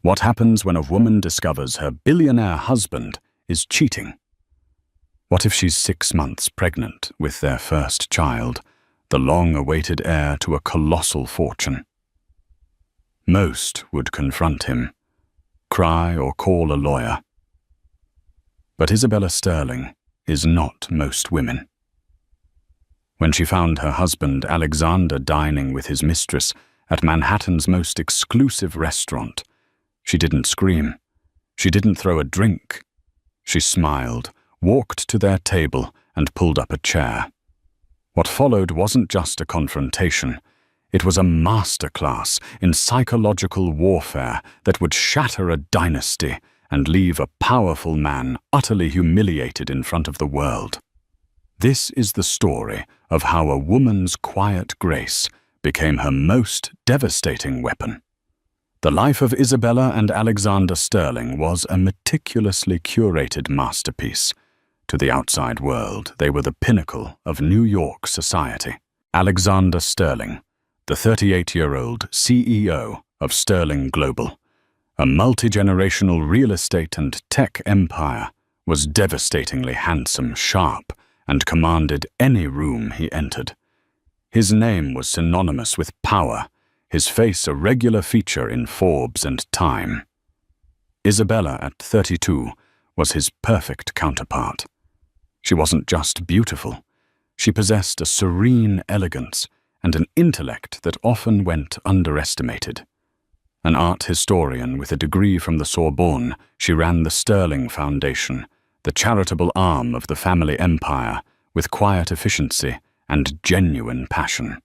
What happens when a woman discovers her billionaire husband is cheating? What if she's 6 months pregnant with their first child, the long-awaited heir to a colossal fortune? Most would confront him, cry or call a lawyer. But Isabella Sterling is not most women. When she found her husband Alexander dining with his mistress at Manhattan's most exclusive restaurant, she didn't scream. She didn't throw a drink. She smiled, walked to their table, and pulled up a chair. What followed wasn't just a confrontation. It was a masterclass in psychological warfare that would shatter a dynasty and leave a powerful man utterly humiliated in front of the world. This is the story of how a woman's quiet grace became her most devastating weapon. The life of Isabella and Alexander Sterling was a meticulously curated masterpiece. To the outside world, they were the pinnacle of New York society. Alexander Sterling, the 38-year-old CEO of Sterling Global, a multi-generational real estate and tech empire, was devastatingly handsome, sharp, and commanded any room he entered. His name was synonymous with power, his face a regular feature in Forbes and Time. Isabella, at 32, was his perfect counterpart. She wasn't just beautiful. She possessed a serene elegance and an intellect that often went underestimated. An art historian with a degree from the Sorbonne, she ran the Sterling Foundation, the charitable arm of the family empire, with quiet efficiency and genuine passion.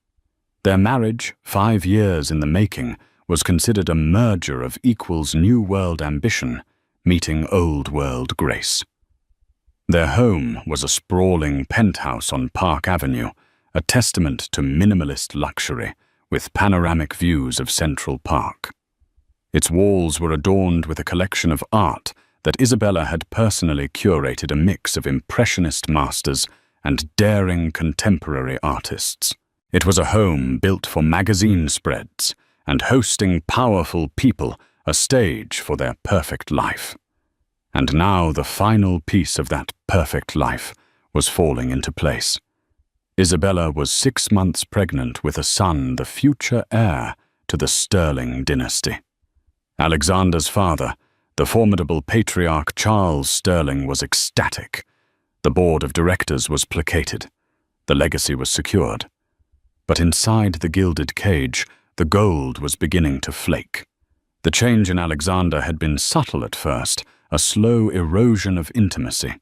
Their marriage, 5 years in the making, was considered a merger of equals New World ambition, meeting Old World grace. Their home was a sprawling penthouse on Park Avenue, a testament to minimalist luxury, with panoramic views of Central Park. Its walls were adorned with a collection of art that Isabella had personally curated, a mix of impressionist masters and daring contemporary artists. It was a home built for magazine spreads and hosting powerful people, a stage for their perfect life. And now the final piece of that perfect life was falling into place. Isabella was 6 months pregnant with a son, the future heir to the Sterling dynasty. Alexander's father, the formidable patriarch Charles Sterling, was ecstatic. The board of directors was placated. The legacy was secured. But inside the gilded cage, the gold was beginning to flake. The change in Alexander had been subtle at first, a slow erosion of intimacy.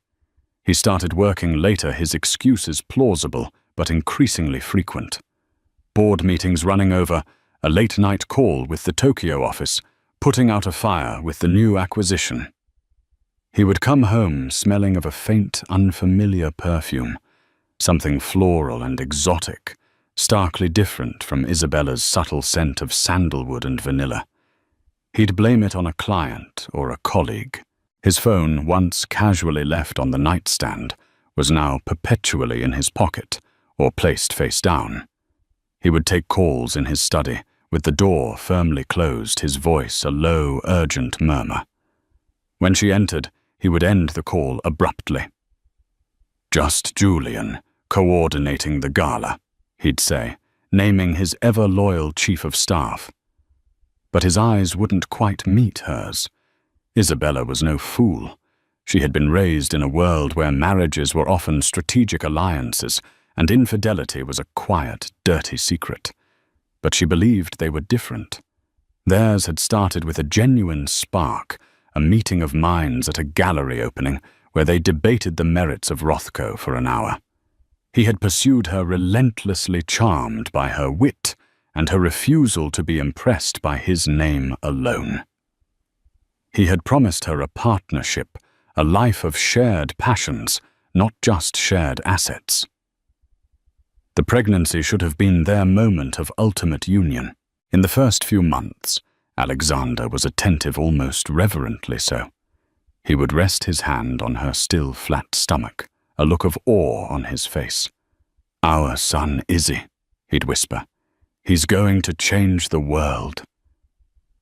He started working later, his excuses plausible but increasingly frequent. Board meetings running over, a late-night call with the Tokyo office, putting out a fire with the new acquisition. He would come home smelling of a faint, unfamiliar perfume, something floral and exotic, starkly different from Isabella's subtle scent of sandalwood and vanilla. He'd blame it on a client or a colleague. His phone, once casually left on the nightstand, was now perpetually in his pocket or placed face down. He would take calls in his study, with the door firmly closed, his voice a low, urgent murmur. When she entered, he would end the call abruptly. "Just Julian, coordinating the gala," he'd say, naming his ever-loyal chief of staff. But his eyes wouldn't quite meet hers. Isabella was no fool. She had been raised in a world where marriages were often strategic alliances, and infidelity was a quiet, dirty secret. But she believed they were different. Theirs had started with a genuine spark, a meeting of minds at a gallery opening where they debated the merits of Rothko for an hour. He had pursued her relentlessly, charmed by her wit and her refusal to be impressed by his name alone. He had promised her a partnership, a life of shared passions, not just shared assets. The pregnancy should have been their moment of ultimate union. In the first few months, Alexander was attentive, almost reverently so. He would rest his hand on her still flat stomach, a look of awe on his face. "Our son Izzy," he'd whisper. "He's going to change the world."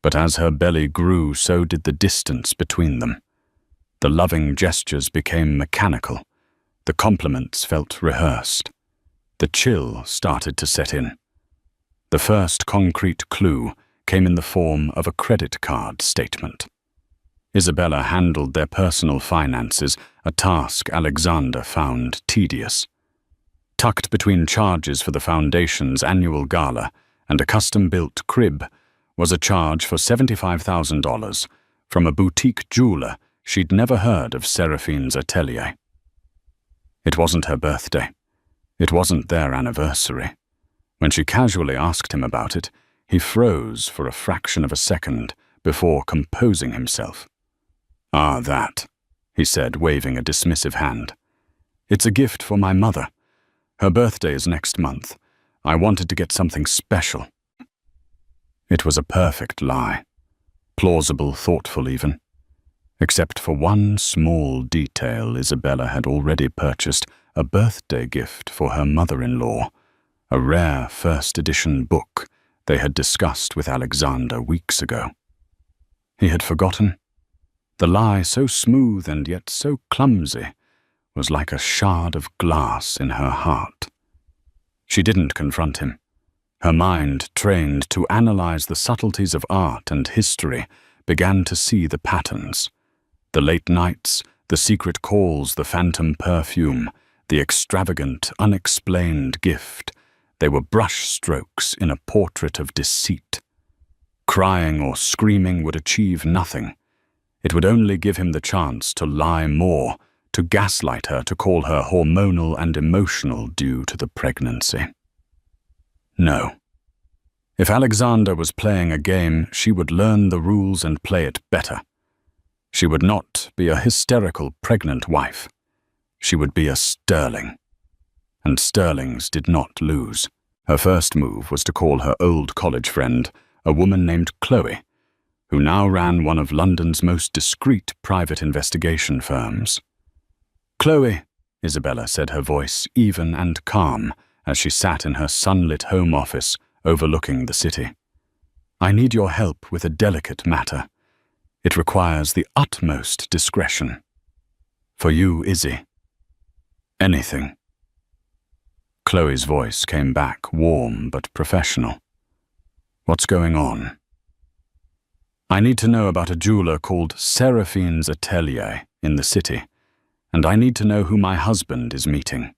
But as her belly grew, so did the distance between them. The loving gestures became mechanical. The compliments felt rehearsed. The chill started to set in. The first concrete clue came in the form of a credit card statement. Isabella handled their personal finances, a task Alexander found tedious. Tucked between charges for the foundation's annual gala and a custom-built crib was a charge for $75,000 from a boutique jeweler she'd never heard of Seraphine's atelier. It wasn't her birthday. It wasn't their anniversary. When she casually asked him about it, he froze for a fraction of a second before composing himself. "Ah, that," he said, waving a dismissive hand. "It's a gift for my mother. Her birthday is next month. I wanted to get something special." It was a perfect lie. Plausible, thoughtful even. Except for one small detail, Isabella had already purchased a birthday gift for her mother-in-law, a rare first-edition book they had discussed with Alexander weeks ago. He had forgotten. The lie, so smooth and yet so clumsy, was like a shard of glass in her heart. She didn't confront him. Her mind, trained to analyze the subtleties of art and history, began to see the patterns. The late nights, the secret calls, the phantom perfume, the extravagant, unexplained gift. They were brushstrokes in a portrait of deceit. Crying or screaming would achieve nothing. It would only give him the chance to lie more, to gaslight her, to call her hormonal and emotional due to the pregnancy. No. If Alexander was playing a game, she would learn the rules and play it better. She would not be a hysterical pregnant wife. She would be a sterling. And sterlings did not lose. Her first move was to call her old college friend, a woman named Chloe, who now ran one of London's most discreet private investigation firms. "Chloe," Isabella said, her voice even and calm as she sat in her sunlit home office overlooking the city. "I need your help with a delicate matter. It requires the utmost discretion. For you, Izzy. Anything." Chloe's voice came back, warm but professional. "What's going on?" "I need to know about a jeweler called Seraphine's Atelier in the city, and I need to know who my husband is meeting."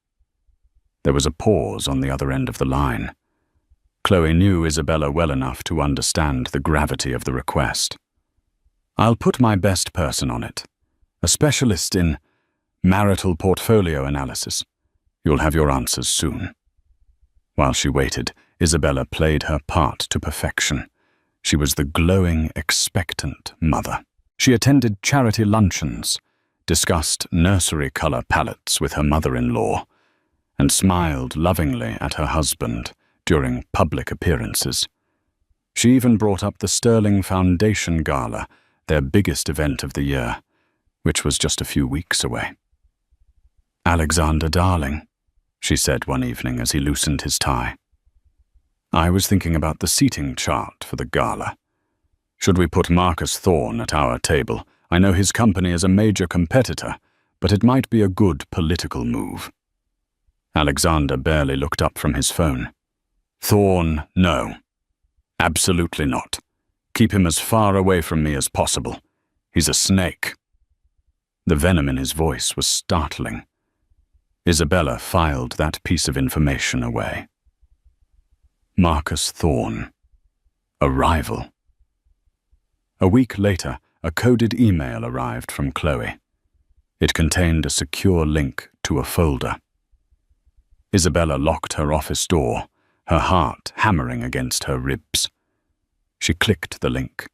There was a pause on the other end of the line. Chloe knew Isabella well enough to understand the gravity of the request. "I'll put my best person on it, a specialist in marital portfolio analysis. You'll have your answers soon." While she waited, Isabella played her part to perfection. She was the glowing, expectant mother. She attended charity luncheons, discussed nursery color palettes with her mother-in-law, and smiled lovingly at her husband during public appearances. She even brought up the Sterling Foundation Gala, their biggest event of the year, which was just a few weeks away. "Alexander, darling," she said one evening as he loosened his tie. "I was thinking about the seating chart for the gala. Should we put Marcus Thorne at our table? I know his company is a major competitor, but it might be a good political move." Alexander barely looked up from his phone. "Thorne, no. Absolutely not. Keep him as far away from me as possible. He's a snake." The venom in his voice was startling. Isabella filed that piece of information away. Marcus Thorne. A rival. A week later, a coded email arrived from Chloe. It contained a secure link to a folder. Isabella locked her office door, her heart hammering against her ribs. She clicked the link.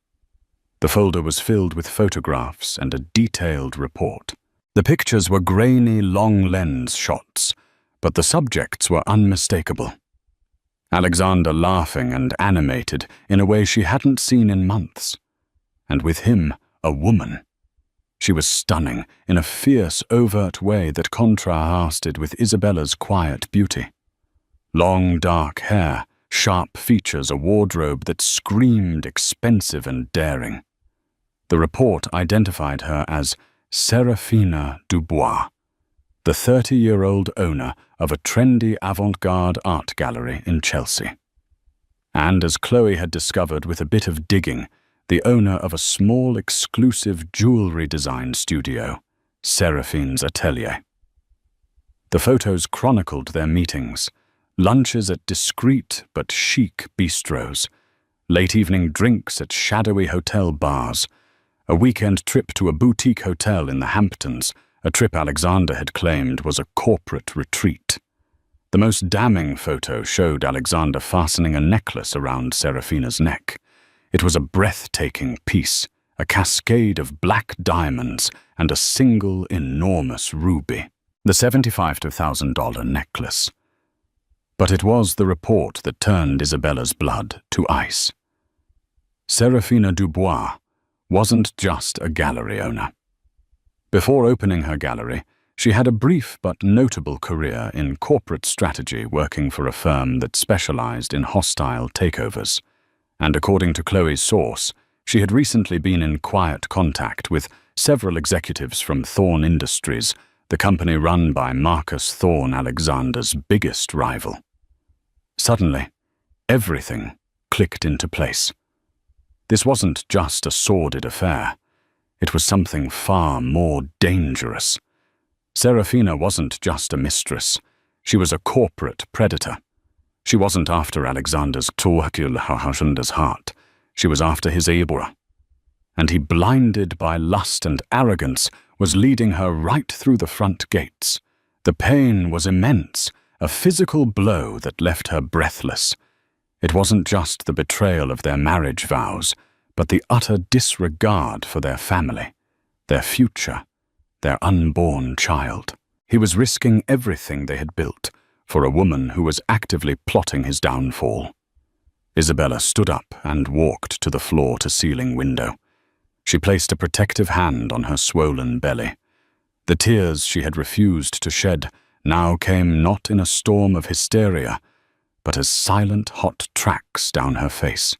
The folder was filled with photographs and a detailed report. The pictures were grainy, long-lens shots, but the subjects were unmistakable. Alexander laughing and animated in a way she hadn't seen in months. And with him, a woman. She was stunning in a fierce, overt way that contrasted with Isabella's quiet beauty. Long, dark hair, sharp features, a wardrobe that screamed expensive and daring. The report identified her as Serafina Dubois, the 30-year-old owner of a trendy avant-garde art gallery in Chelsea. And as Chloe had discovered with a bit of digging, the owner of a small exclusive jewelry design studio, Seraphine's Atelier. The photos chronicled their meetings, lunches at discreet but chic bistros, late-evening drinks at shadowy hotel bars, a weekend trip to a boutique hotel in the Hamptons, a trip Alexander had claimed was a corporate retreat. The most damning photo showed Alexander fastening a necklace around Serafina's neck. It was a breathtaking piece, a cascade of black diamonds and a single enormous ruby, the $75,000 necklace. But it was the report that turned Isabella's blood to ice. Serafina Dubois wasn't just a gallery owner. Before opening her gallery, she had a brief but notable career in corporate strategy, working for a firm that specialized in hostile takeovers. And according to Chloe's source, she had recently been in quiet contact with several executives from Thorn Industries, the company run by Marcus Thorn, Alexander's biggest rival. Suddenly, everything clicked into place. This wasn't just a sordid affair. It was something far more dangerous. Serafina wasn't just a mistress. She was a corporate predator. She wasn't after Alexander's heart. She was after his Ibora. And he, blinded by lust and arrogance, was leading her right through the front gates. The pain was immense, a physical blow that left her breathless. It wasn't just the betrayal of their marriage vows, but the utter disregard for their family, their future, their unborn child. He was risking everything they had built for a woman who was actively plotting his downfall. Isabella stood up and walked to the floor-to-ceiling window. She placed a protective hand on her swollen belly. The tears she had refused to shed now came not in a storm of hysteria, but as silent hot tracks down her face.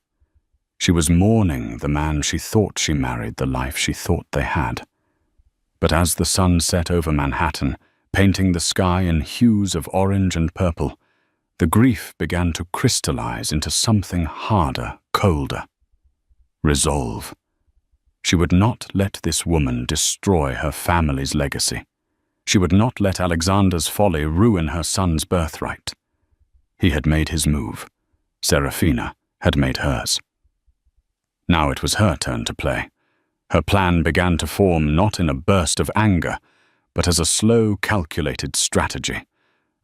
She was mourning the man she thought she married, the life she thought they had. But as the sun set over Manhattan, painting the sky in hues of orange and purple, the grief began to crystallize into something harder, colder. Resolve. She would not let this woman destroy her family's legacy. She would not let Alexander's folly ruin her son's birthright. He had made his move. Serafina had made hers. Now it was her turn to play. Her plan began to form not in a burst of anger, but as a slow, calculated strategy.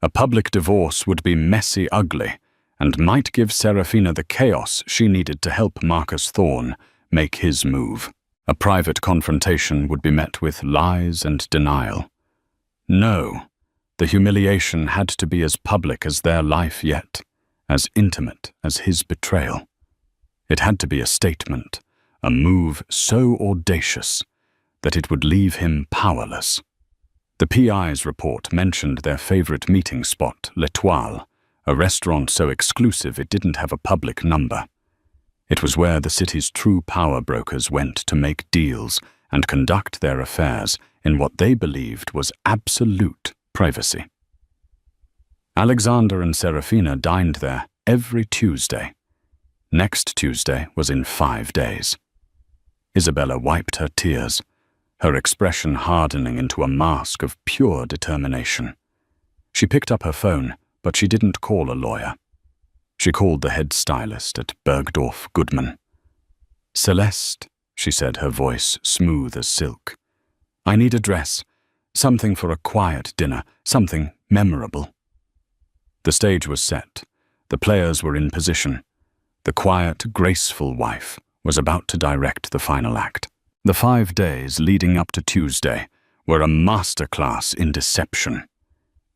A public divorce would be messy, ugly, and might give Serafina the chaos she needed to help Marcus Thorn make his move. A private confrontation would be met with lies and denial. No, the humiliation had to be as public as their life yet, as intimate as his betrayal. It had to be a statement, a move so audacious that it would leave him powerless. The PI's report mentioned their favorite meeting spot, L'Etoile, a restaurant so exclusive it didn't have a public number. It was where the city's true power brokers went to make deals and conduct their affairs in what they believed was absolute privacy. Alexander and Serafina dined there every Tuesday. Next Tuesday was in 5 days. Isabella wiped her tears, her expression hardening into a mask of pure determination. She picked up her phone, but she didn't call a lawyer. She called the head stylist at Bergdorf Goodman. "Celeste," she said, her voice smooth as silk. "I need a dress, something for a quiet dinner, something memorable." The stage was set. The players were in position. The quiet, graceful wife was about to direct the final act. The 5 days leading up to Tuesday were a masterclass in deception.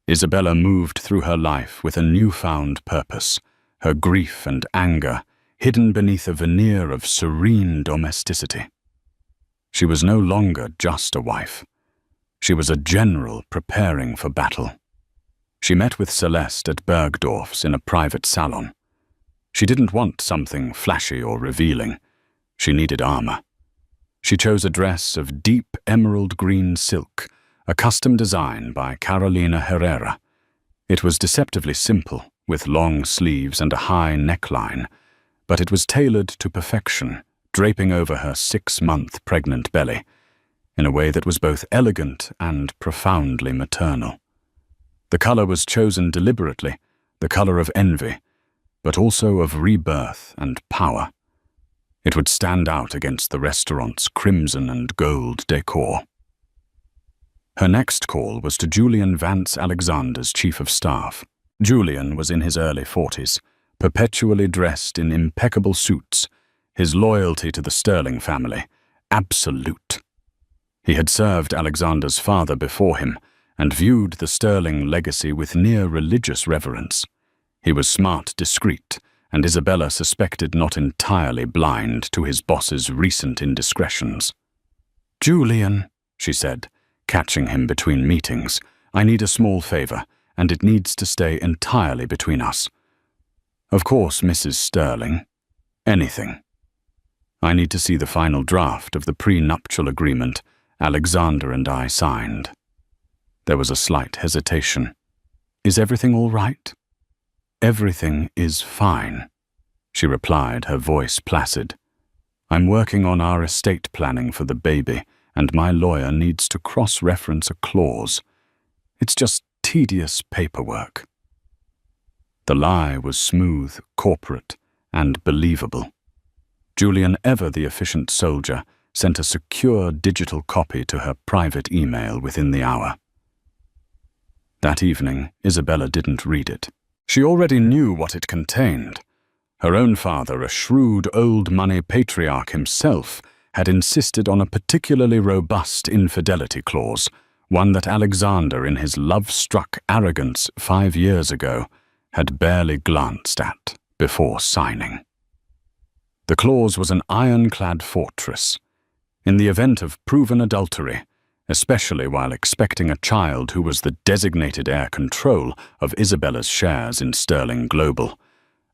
Isabella moved through her life with a newfound purpose, her grief and anger hidden beneath a veneer of serene domesticity. She was no longer just a wife. She was a general preparing for battle. She met with Celeste at Bergdorf's in a private salon. She didn't want something flashy or revealing. She needed armor. She chose a dress of deep emerald green silk, a custom design by Carolina Herrera. It was deceptively simple, with long sleeves and a high neckline, but it was tailored to perfection, draping over her 6-month pregnant belly, in a way that was both elegant and profoundly maternal. The color was chosen deliberately, the color of envy, but also of rebirth and power. It would stand out against the restaurant's crimson and gold decor. Her next call was to Julian Vance Alexander's chief of staff. Julian was in his early 40s, perpetually dressed in impeccable suits, his loyalty to the Sterling family absolute. He had served Alexander's father before him and viewed the Sterling legacy with near religious reverence. He was smart, discreet, and Isabella suspected not entirely blind to his boss's recent indiscretions. "Julian," she said, catching him between meetings, "I need a small favor, and it needs to stay entirely between us." "Of course, Mrs. Sterling. Anything." "I need to see the final draft of the prenuptial agreement Alexander and I signed." There was a slight hesitation. "Is everything all right?" "Everything is fine," she replied, her voice placid. "I'm working on our estate planning for the baby, and my lawyer needs to cross-reference a clause. It's just tedious paperwork." The lie was smooth, corporate, and believable. Julian, ever the efficient soldier, sent a secure digital copy to her private email within the hour. That evening, Isabella didn't read it. She already knew what it contained. Her own father, a shrewd old-money patriarch himself, had insisted on a particularly robust infidelity clause, one that Alexander, in his love-struck arrogance 5 years ago, had barely glanced at before signing. The clause was an ironclad fortress. In the event of proven adultery, especially while expecting a child who was the designated heir control of Isabella's shares in Sterling Global,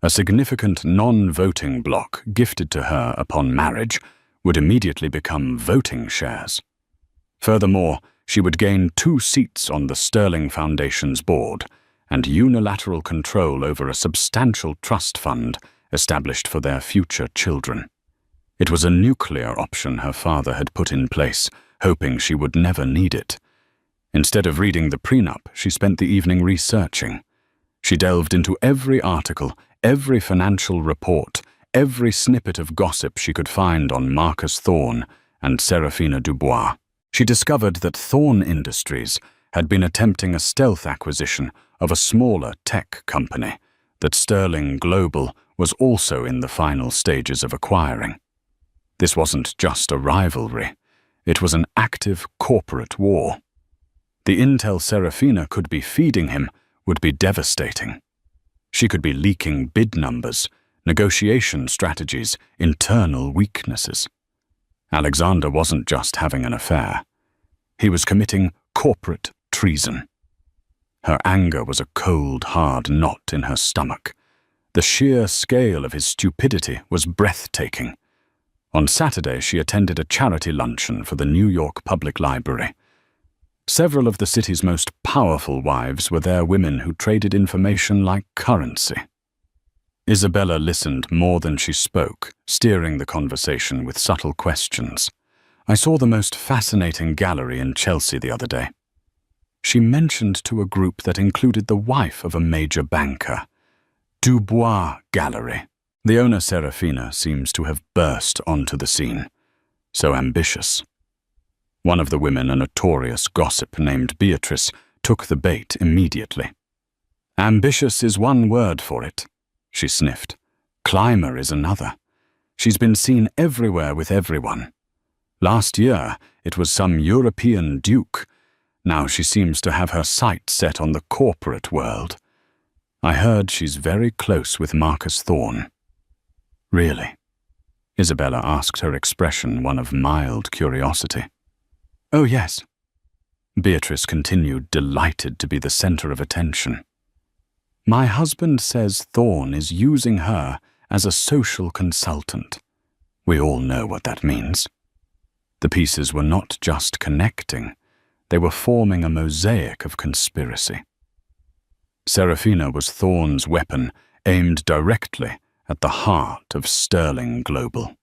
a significant non-voting block gifted to her upon marriage would immediately become voting shares. Furthermore, she would gain 2 seats on the Sterling Foundation's board and unilateral control over a substantial trust fund established for their future children. It was a nuclear option her father had put in place, hoping she would never need it. Instead of reading the prenup, she spent the evening researching. She delved into every article, every financial report, every snippet of gossip she could find on Marcus Thorne and Serafina Dubois. She discovered that Thorne Industries had been attempting a stealth acquisition of a smaller tech company that Sterling Global was also in the final stages of acquiring. This wasn't just a rivalry. It was an active corporate war. The intel Serafina could be feeding him would be devastating. She could be leaking bid numbers, negotiation strategies, internal weaknesses. Alexander wasn't just having an affair. He was committing corporate treason. Her anger was a cold, hard knot in her stomach. The sheer scale of his stupidity was breathtaking. On Saturday, she attended a charity luncheon for the New York Public Library. Several of the city's most powerful wives were there, women who traded information like currency. Isabella listened more than she spoke, steering the conversation with subtle questions. "I saw the most fascinating gallery in Chelsea the other day." She mentioned to a group that included the wife of a major banker. Dubois Gallery. The owner, Serafina, seems to have burst onto the scene. So ambitious. One of the women, a notorious gossip named Beatrice, took the bait immediately. "Ambitious is one word for it," she sniffed. "Climber is another. She's been seen everywhere with everyone. Last year, it was some European duke. Now she seems to have her sights set on the corporate world. I heard she's very close with Marcus Thorne." "Really?" Isabella asked, her expression one of mild curiosity. "Oh, yes." Beatrice continued, delighted to be the center of attention. My husband says Thorne is using her as a social consultant. We all know what that means. The pieces were not just connecting, they were forming a mosaic of conspiracy. Serafina was Thorne's weapon, aimed directly at the heart of Sterling Global.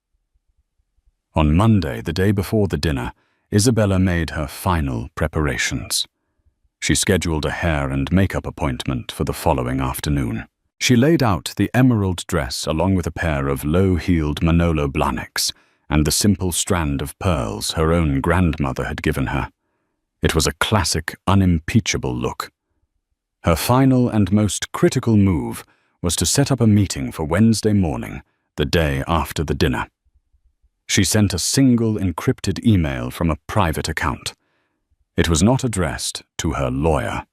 On Monday, the day before the dinner, Isabella made her final preparations. She scheduled a hair and makeup appointment for the following afternoon. She laid out the emerald dress along with a pair of low-heeled Manolo Blahniks and the simple strand of pearls her own grandmother had given her. It was a classic, unimpeachable look. Her final and most critical move was to set up a meeting for Wednesday morning, the day after the dinner. She sent a single encrypted email from a private account. It was not addressed to her lawyer.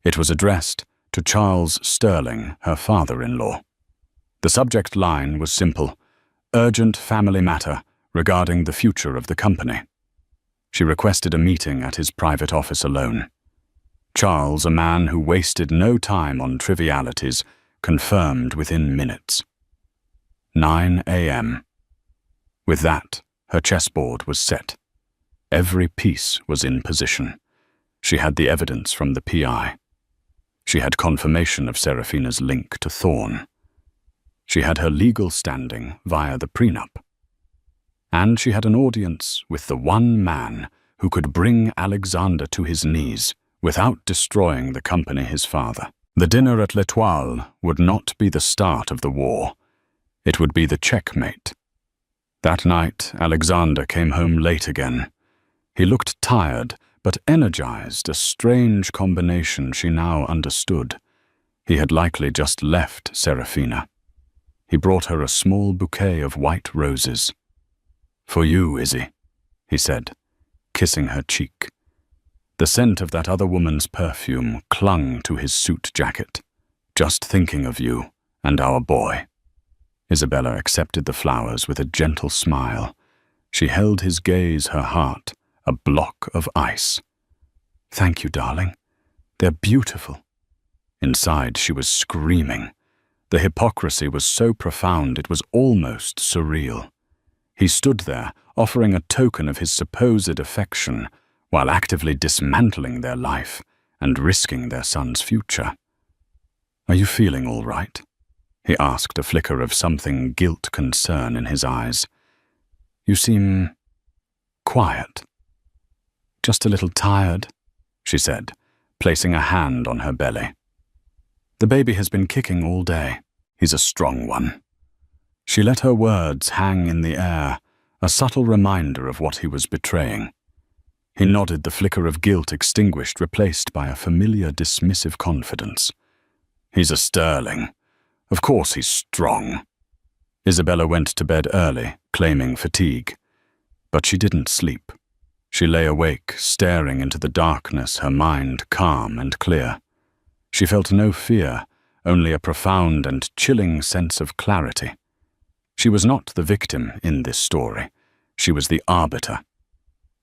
It was addressed to Charles Sterling, her father-in-law. The subject line was simple: urgent family matter regarding the future of the company. She requested a meeting at his private office alone. Charles, a man who wasted no time on trivialities, confirmed within minutes. 9 a.m. With that, her chessboard was set. Every piece was in position. She had the evidence from the PI. She had confirmation of Serafina's link to Thorne. She had her legal standing via the prenup. And she had an audience with the one man who could bring Alexander to his knees without destroying the company his father. The dinner at L'Etoile would not be the start of the war. It would be the checkmate. That night, Alexander came home late again. He looked tired, but energized, a strange combination she now understood. He had likely just left Serafina. He brought her a small bouquet of white roses. "For you, Izzy," he said, kissing her cheek. The scent of that other woman's perfume clung to his suit jacket. "Just thinking of you and our boy." Isabella accepted the flowers with a gentle smile. She held his gaze, her heart, a block of ice. "Thank you, darling. They're beautiful." Inside, she was screaming. The hypocrisy was so profound it was almost surreal. He stood there, offering a token of his supposed affection, while actively dismantling their life and risking their son's future. "Are you feeling all right?" he asked, a flicker of something guilt concern in his eyes. "You seem quiet." "Just a little tired," she said, placing a hand on her belly. "The baby has been kicking all day. He's a strong one." She let her words hang in the air, a subtle reminder of what he was betraying. He nodded, the flicker of guilt extinguished, replaced by a familiar dismissive confidence. "He's a Sterling. Of course he's strong." Isabella went to bed early, claiming fatigue. But she didn't sleep. She lay awake, staring into the darkness, her mind calm and clear. She felt no fear, only a profound and chilling sense of clarity. She was not the victim in this story. She was the arbiter.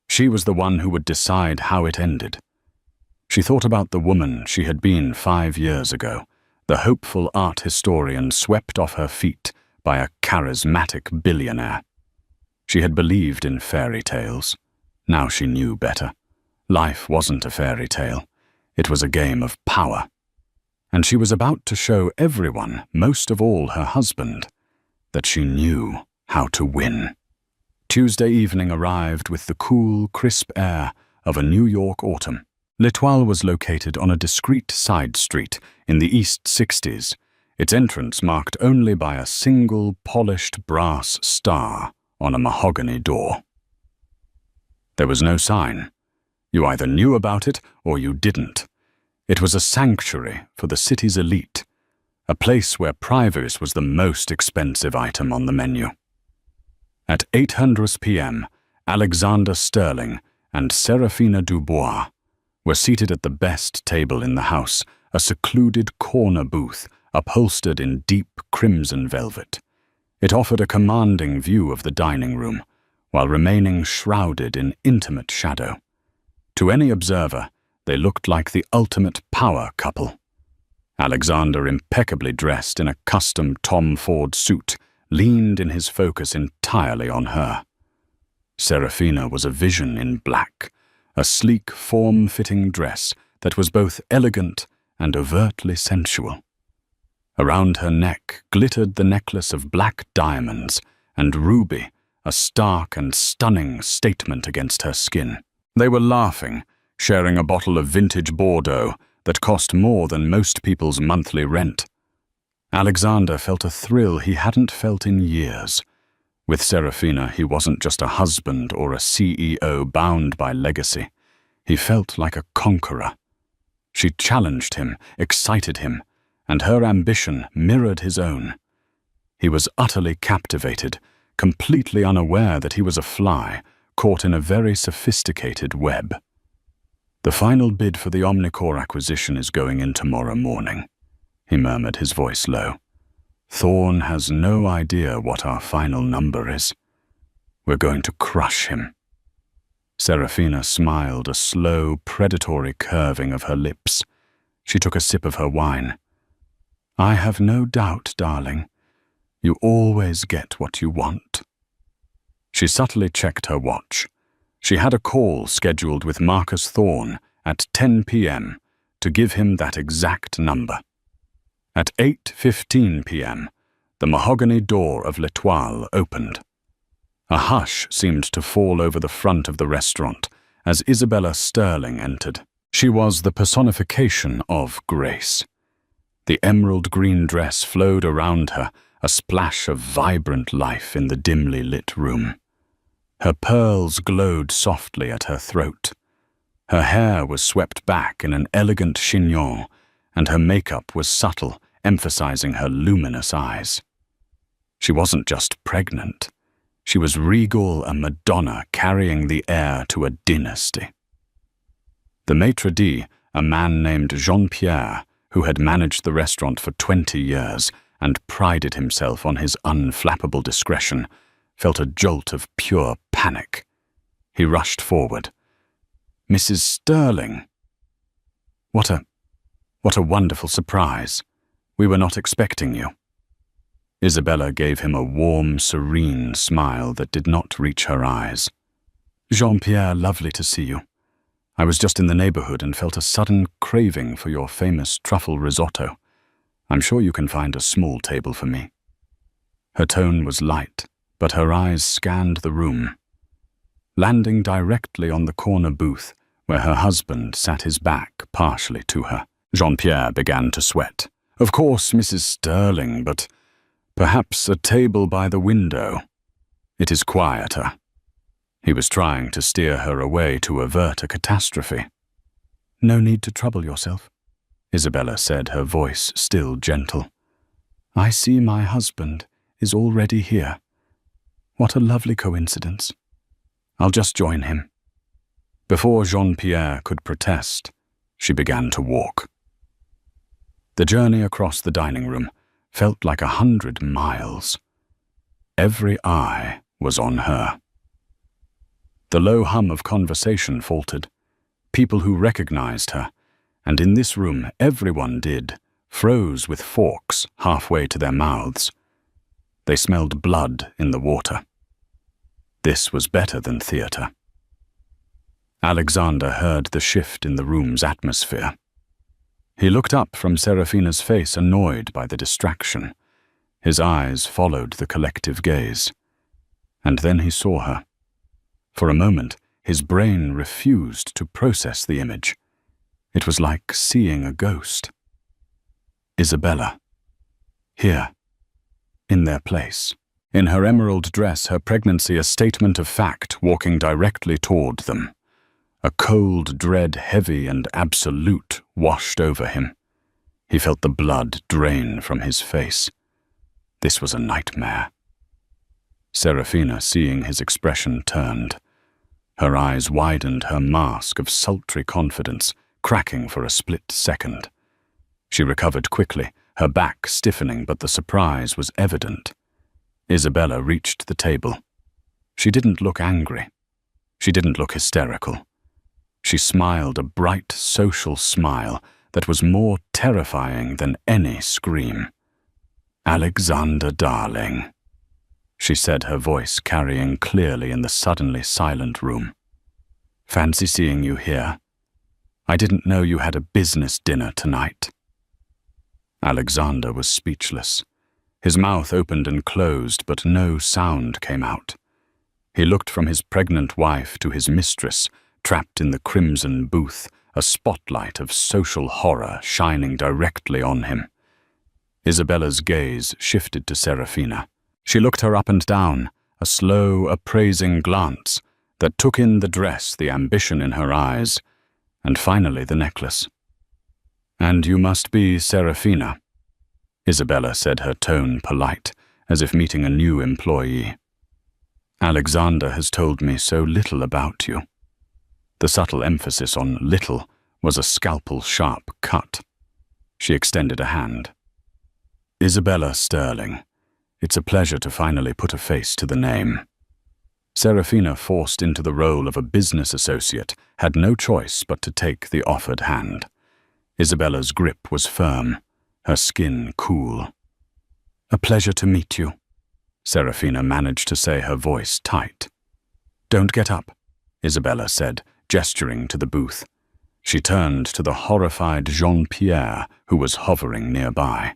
She was the one who would decide how it ended. She thought about the woman she had been 5 years ago, the hopeful art historian swept off her feet by a charismatic billionaire. She had believed in fairy tales. Now she knew better. Life wasn't a fairy tale. It was a game of power. And she was about to show everyone, most of all her husband, that she knew how to win. Tuesday evening arrived with the cool, crisp air of a New York autumn. L'Etoile was located on a discreet side street in the East 60s, its entrance marked only by a single polished brass star on a mahogany door. There was no sign. You either knew about it or you didn't. It was a sanctuary for the city's elite, a place where privacy was the most expensive item on the menu. At 8:00 p.m., Alexander Sterling and Serafina Dubois were seated at the best table in the house, a secluded corner booth upholstered in deep crimson velvet. It offered a commanding view of the dining room, while remaining shrouded in intimate shadow. To any observer, they looked like the ultimate power couple. Alexander, impeccably dressed in a custom Tom Ford suit, leaned in his focus entirely on her. Serafina was a vision in black, a sleek, form-fitting dress that was both elegant and overtly sensual. Around her neck glittered the necklace of black diamonds, and ruby, a stark and stunning statement against her skin. They were laughing, sharing a bottle of vintage Bordeaux that cost more than most people's monthly rent. Alexander felt a thrill he hadn't felt in years. With Serafina, he wasn't just a husband or a CEO bound by legacy. He felt like a conqueror. She challenged him, excited him, and her ambition mirrored his own. He was utterly captivated, completely unaware that he was a fly, caught in a very sophisticated web. "The final bid for the Omnicore acquisition is going in tomorrow morning," he murmured, his voice low. "Thorne has no idea what our final number is. We're going to crush him." Serafina smiled, a slow, predatory curving of her lips. She took a sip of her wine. "I have no doubt, darling. You always get what you want." She subtly checked her watch. She had a call scheduled with Marcus Thorne at 10 p.m. to give him that exact number. At 8:15 p.m., the mahogany door of L'Etoile opened. A hush seemed to fall over the front of the restaurant as Isabella Sterling entered. She was the personification of grace. The emerald green dress flowed around her, a splash of vibrant life in the dimly lit room. Her pearls glowed softly at her throat. Her hair was swept back in an elegant chignon, and her makeup was subtle, emphasizing her luminous eyes. She wasn't just pregnant. She was regal, a Madonna carrying the heir to a dynasty. The maitre d', a man named Jean-Pierre, who had managed the restaurant for 20 years and prided himself on his unflappable discretion, felt a jolt of pure panic. He rushed forward. "Mrs. Sterling!" What a wonderful surprise. We were not expecting you." Isabella gave him a warm, serene smile that did not reach her eyes. "Jean-Pierre, lovely to see you. I was just in the neighborhood and felt a sudden craving for your famous truffle risotto. I'm sure you can find a small table for me." Her tone was light, but her eyes scanned the room. Landing directly on the corner booth where her husband sat his back partially to her, Jean-Pierre began to sweat. "Of course, Mrs. Sterling, but perhaps a table by the window. It is quieter." He was trying to steer her away to avert a catastrophe. "No need to trouble yourself," Isabella said, her voice still gentle. "I see my husband is already here. What a lovely coincidence. I'll just join him." Before Jean-Pierre could protest, she began to walk. The journey across the dining room felt like 100 miles. Every eye was on her. The low hum of conversation faltered. People who recognized her, and in this room everyone did, froze with forks halfway to their mouths. They smelled blood in the water. This was better than theater. Alexander heard the shift in the room's atmosphere. He looked up from Serafina's face, annoyed by the distraction. His eyes followed the collective gaze. And then he saw her. For a moment, his brain refused to process the image. It was like seeing a ghost. Isabella. Here. In their place. In her emerald dress, her pregnancy a statement of fact, walking directly toward them. A cold dread, heavy and absolute, washed over him. He felt the blood drain from his face. This was a nightmare. Serafina, seeing his expression, turned. Her eyes widened, her mask of sultry confidence cracking for a split second. She recovered quickly, her back stiffening, but the surprise was evident. Isabella reached the table. She didn't look angry. She didn't look hysterical. She smiled a bright, social smile that was more terrifying than any scream. "Alexander, darling," she said, her voice carrying clearly in the suddenly silent room. "Fancy seeing you here. I didn't know you had a business dinner tonight." Alexander was speechless. His mouth opened and closed, but no sound came out. He looked from his pregnant wife to his mistress, trapped in the crimson booth, a spotlight of social horror shining directly on him. Isabella's gaze shifted to Serafina. She looked her up and down, a slow, appraising glance that took in the dress, the ambition in her eyes, and finally the necklace. "And you must be Serafina," Isabella said, her tone polite, as if meeting a new employee. "Alexander has told me so little about you." The subtle emphasis on little was a scalpel-sharp cut. She extended a hand. "Isabella Sterling, it's a pleasure to finally put a face to the name." Serafina, forced into the role of a business associate, had no choice but to take the offered hand. Isabella's grip was firm, her skin cool. "A pleasure to meet you," Serafina managed to say, her voice tight. "Don't get up," Isabella said, gesturing to the booth. She turned to the horrified Jean-Pierre, who was hovering nearby.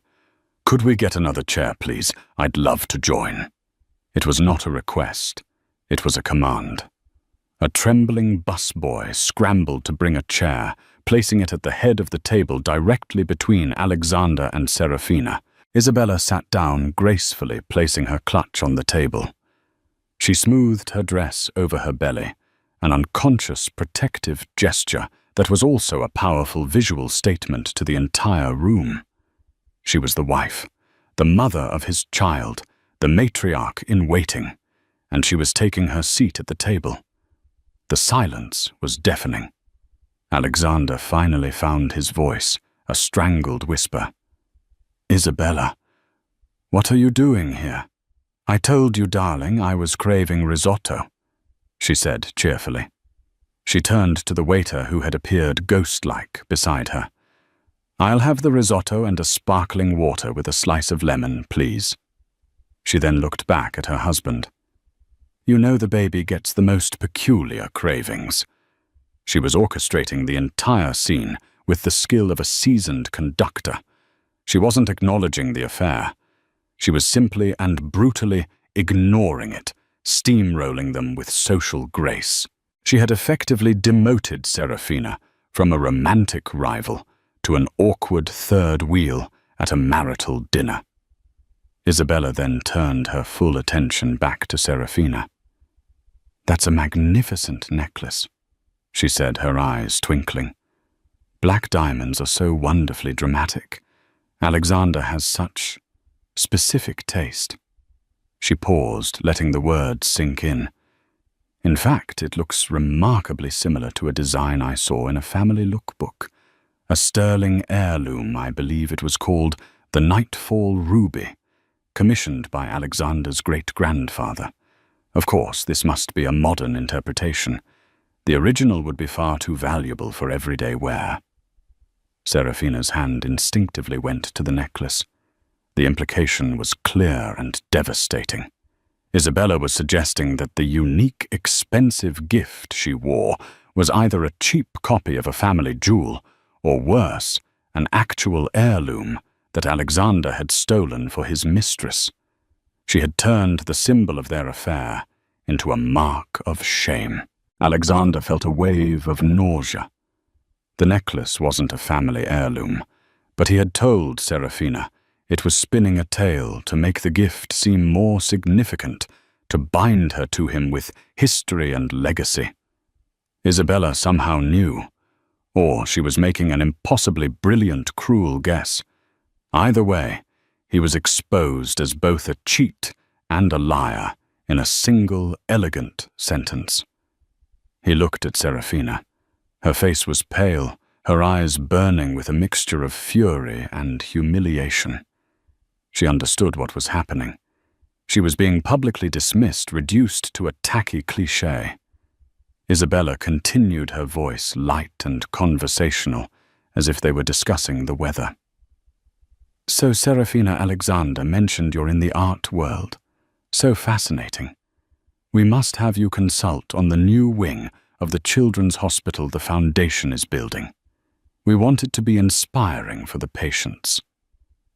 "Could we get another chair, please? I'd love to join." It was not a request. It was a command. A trembling busboy scrambled to bring a chair, placing it at the head of the table directly between Alexander and Serafina. Isabella sat down gracefully, placing her clutch on the table. She smoothed her dress over her belly, an unconscious protective gesture that was also a powerful visual statement to the entire room. She was the wife, the mother of his child, the matriarch in waiting, and she was taking her seat at the table. The silence was deafening. Alexander finally found his voice, a strangled whisper. "Isabella, what are you doing here? I told you, darling, I was craving risotto," she said cheerfully. She turned to the waiter who had appeared ghost-like beside her. "I'll have the risotto and a sparkling water with a slice of lemon, please." She then looked back at her husband. "You know the baby gets the most peculiar cravings." She was orchestrating the entire scene with the skill of a seasoned conductor. She wasn't acknowledging the affair. She was simply and brutally ignoring it, steamrolling them with social grace. She had effectively demoted Serafina from a romantic rival to an awkward third wheel at a marital dinner. Isabella then turned her full attention back to Serafina. "That's a magnificent necklace," she said, her eyes twinkling. "Black diamonds are so wonderfully dramatic. Alexander has such specific taste." She paused, letting the words sink in. "In fact, it looks remarkably similar to a design I saw in a family lookbook. A sterling heirloom, I believe it was called the Nightfall Ruby, commissioned by Alexander's great-grandfather. Of course, this must be a modern interpretation. The original would be far too valuable for everyday wear." Serafina's hand instinctively went to the necklace. The implication was clear and devastating. Isabella was suggesting that the unique, expensive gift she wore was either a cheap copy of a family jewel, or worse, an actual heirloom that Alexander had stolen for his mistress. She had turned the symbol of their affair into a mark of shame. Alexander felt a wave of nausea. The necklace wasn't a family heirloom, but he had told Serafina it was spinning a tale to make the gift seem more significant, to bind her to him with history and legacy. Isabella somehow knew, or she was making an impossibly brilliant, cruel guess. Either way, he was exposed as both a cheat and a liar in a single, elegant sentence. He looked at Serafina. Her face was pale, her eyes burning with a mixture of fury and humiliation. She understood what was happening. She was being publicly dismissed, reduced to a tacky cliché. Isabella continued, her voice light and conversational, as if they were discussing the weather. "So Serafina Alexander mentioned you're in the art world. So fascinating. We must have you consult on the new wing of the children's hospital the Foundation is building. We want it to be inspiring for the patients."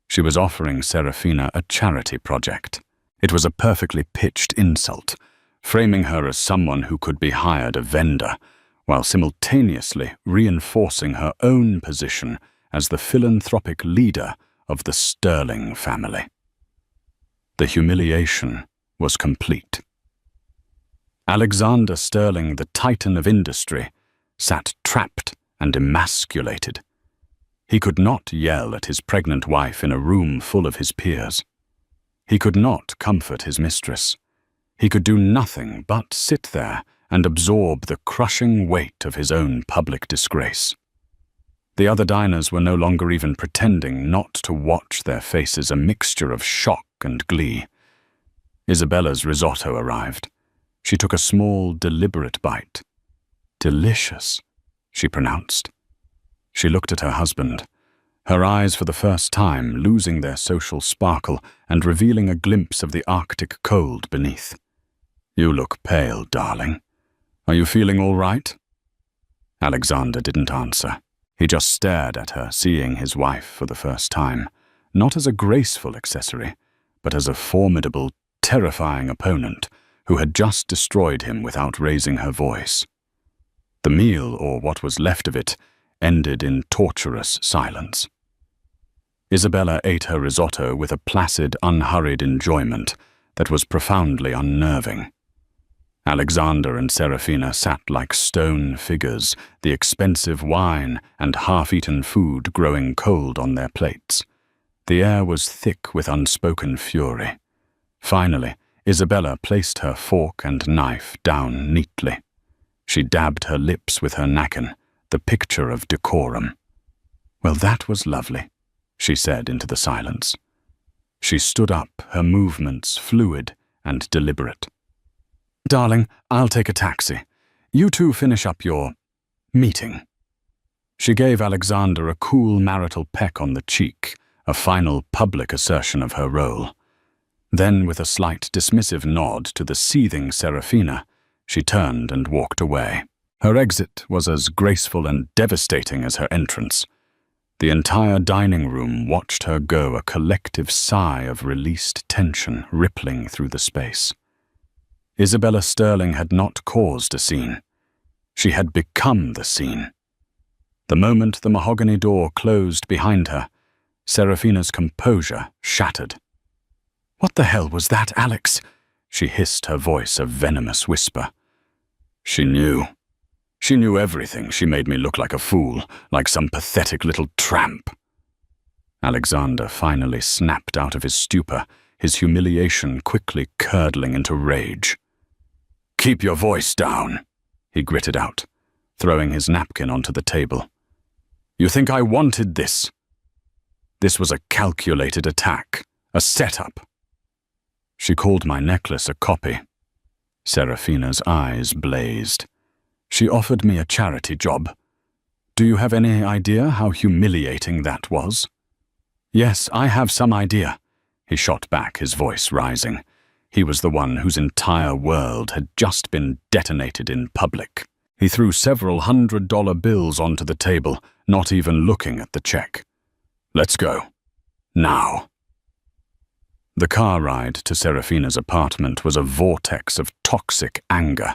She was offering Serafina a charity project. It was a perfectly pitched insult, framing her as someone who could be hired a vendor, while simultaneously reinforcing her own position as the philanthropic leader of the Sterling family. The humiliation was complete. Alexander Sterling, the titan of industry, sat trapped and emasculated. He could not yell at his pregnant wife in a room full of his peers. He could not comfort his mistress. He could do nothing but sit there and absorb the crushing weight of his own public disgrace. The other diners were no longer even pretending not to watch, their faces a mixture of shock and glee. Isabella's risotto arrived. She took a small, deliberate bite. "Delicious," she pronounced. She looked at her husband, her eyes for the first time losing their social sparkle and revealing a glimpse of the Arctic cold beneath. "You look pale, darling. Are you feeling all right?" Alexander didn't answer. He just stared at her, seeing his wife for the first time, not as a graceful accessory, but as a formidable, terrifying opponent who had just destroyed him without raising her voice. The meal, or what was left of it, ended in torturous silence. Isabella ate her risotto with a placid, unhurried enjoyment that was profoundly unnerving. Alexander and Serafina sat like stone figures, the expensive wine and half-eaten food growing cold on their plates. The air was thick with unspoken fury. Finally, Isabella placed her fork and knife down neatly. She dabbed her lips with her napkin, the picture of decorum. "Well, that was lovely," she said into the silence. She stood up, her movements fluid and deliberate. "Darling, I'll take a taxi. You two finish up your meeting." She gave Alexander a cool marital peck on the cheek, a final public assertion of her role. Then, with a slight dismissive nod to the seething Serafina, she turned and walked away. Her exit was as graceful and devastating as her entrance. The entire dining room watched her go, a collective sigh of released tension rippling through the space. Isabella Sterling had not caused a scene. She had become the scene. The moment the mahogany door closed behind her, Serafina's composure shattered. "What the hell was that, Alex?" she hissed, her voice a venomous whisper. She knew. She knew everything. She made me look like a fool, like some pathetic little tramp. Alexander finally snapped out of his stupor, his humiliation quickly curdling into rage. "Keep your voice down," he gritted out, throwing his napkin onto the table. "You think I wanted this? This was a calculated attack, a setup." She called my necklace a copy. Serafina's eyes blazed. "She offered me a charity job. Do you have any idea how humiliating that was?" "Yes, I have some idea," he shot back, his voice rising. He was the one whose entire world had just been detonated in public. He threw several $100 bills onto the table, not even looking at the check. "Let's go. Now." The car ride to Serafina's apartment was a vortex of toxic anger.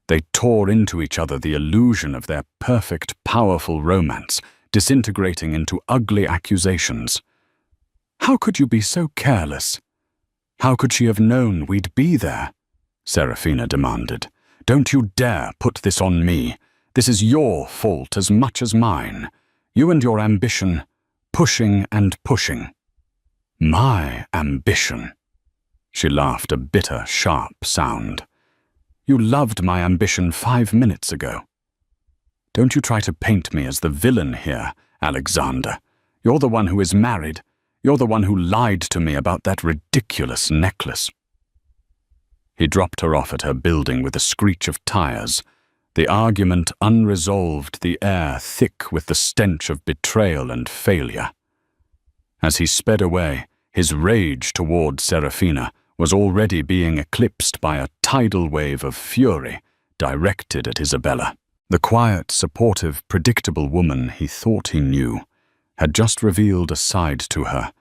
They tore into each other, the illusion of their perfect, powerful romance, disintegrating into ugly accusations. "How could you be so careless? How could she have known we'd be there?" Serafina demanded. "Don't you dare put this on me. This is your fault as much as mine. You and your ambition, pushing and pushing." "My ambition?" She laughed, a bitter, sharp sound. "You loved my ambition 5 minutes ago." "Don't you try to paint me as the villain here, Alexander. You're the one who is married. You're the one who lied to me about that ridiculous necklace." He dropped her off at her building with a screech of tires. the argument unresolved, the air thick with the stench of betrayal and failure. As he sped away, his rage toward Serafina was already being eclipsed by a tidal wave of fury directed at Isabella. The quiet, supportive, predictable woman he thought he knew had just revealed a side to her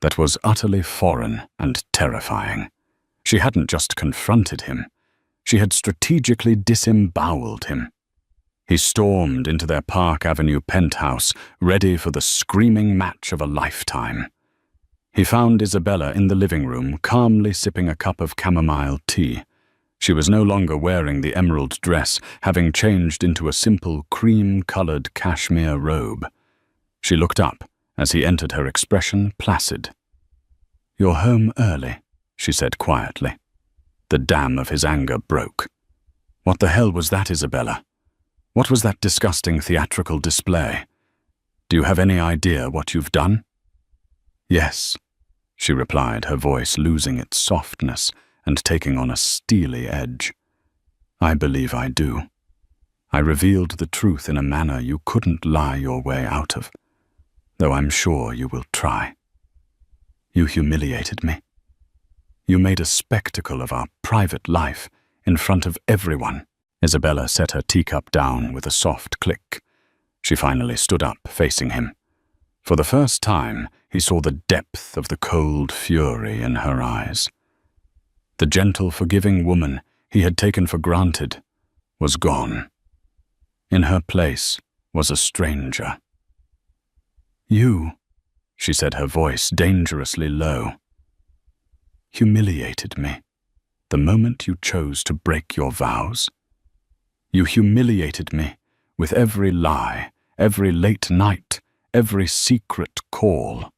that was utterly foreign and terrifying. She hadn't just confronted him, she had strategically disemboweled him. He stormed into their Park Avenue penthouse, ready for the screaming match of a lifetime. He found Isabella in the living room, calmly sipping a cup of chamomile tea. She was no longer wearing the emerald dress, having changed into a simple cream-colored cashmere robe. She looked up as he entered, her expression placid. "You're home early," she said quietly. The dam of his anger broke. What the hell was that, Isabella? What was that disgusting theatrical display? Do you have any idea what you've done? "Yes," she replied, her voice losing its softness and taking on a steely edge. "I believe I do. I revealed the truth in a manner you couldn't lie your way out of, though I'm sure you will try. You humiliated me. You made a spectacle of our private life in front of everyone." Isabella set her teacup down with a soft click. She finally stood up, facing him. For the first time, he saw the depth of the cold fury in her eyes. The gentle, forgiving woman he had taken for granted was gone. In her place was a stranger. "You," she said, her voice dangerously low, "humiliated me the moment you chose to break your vows. You humiliated me with every lie, every late night, every secret call.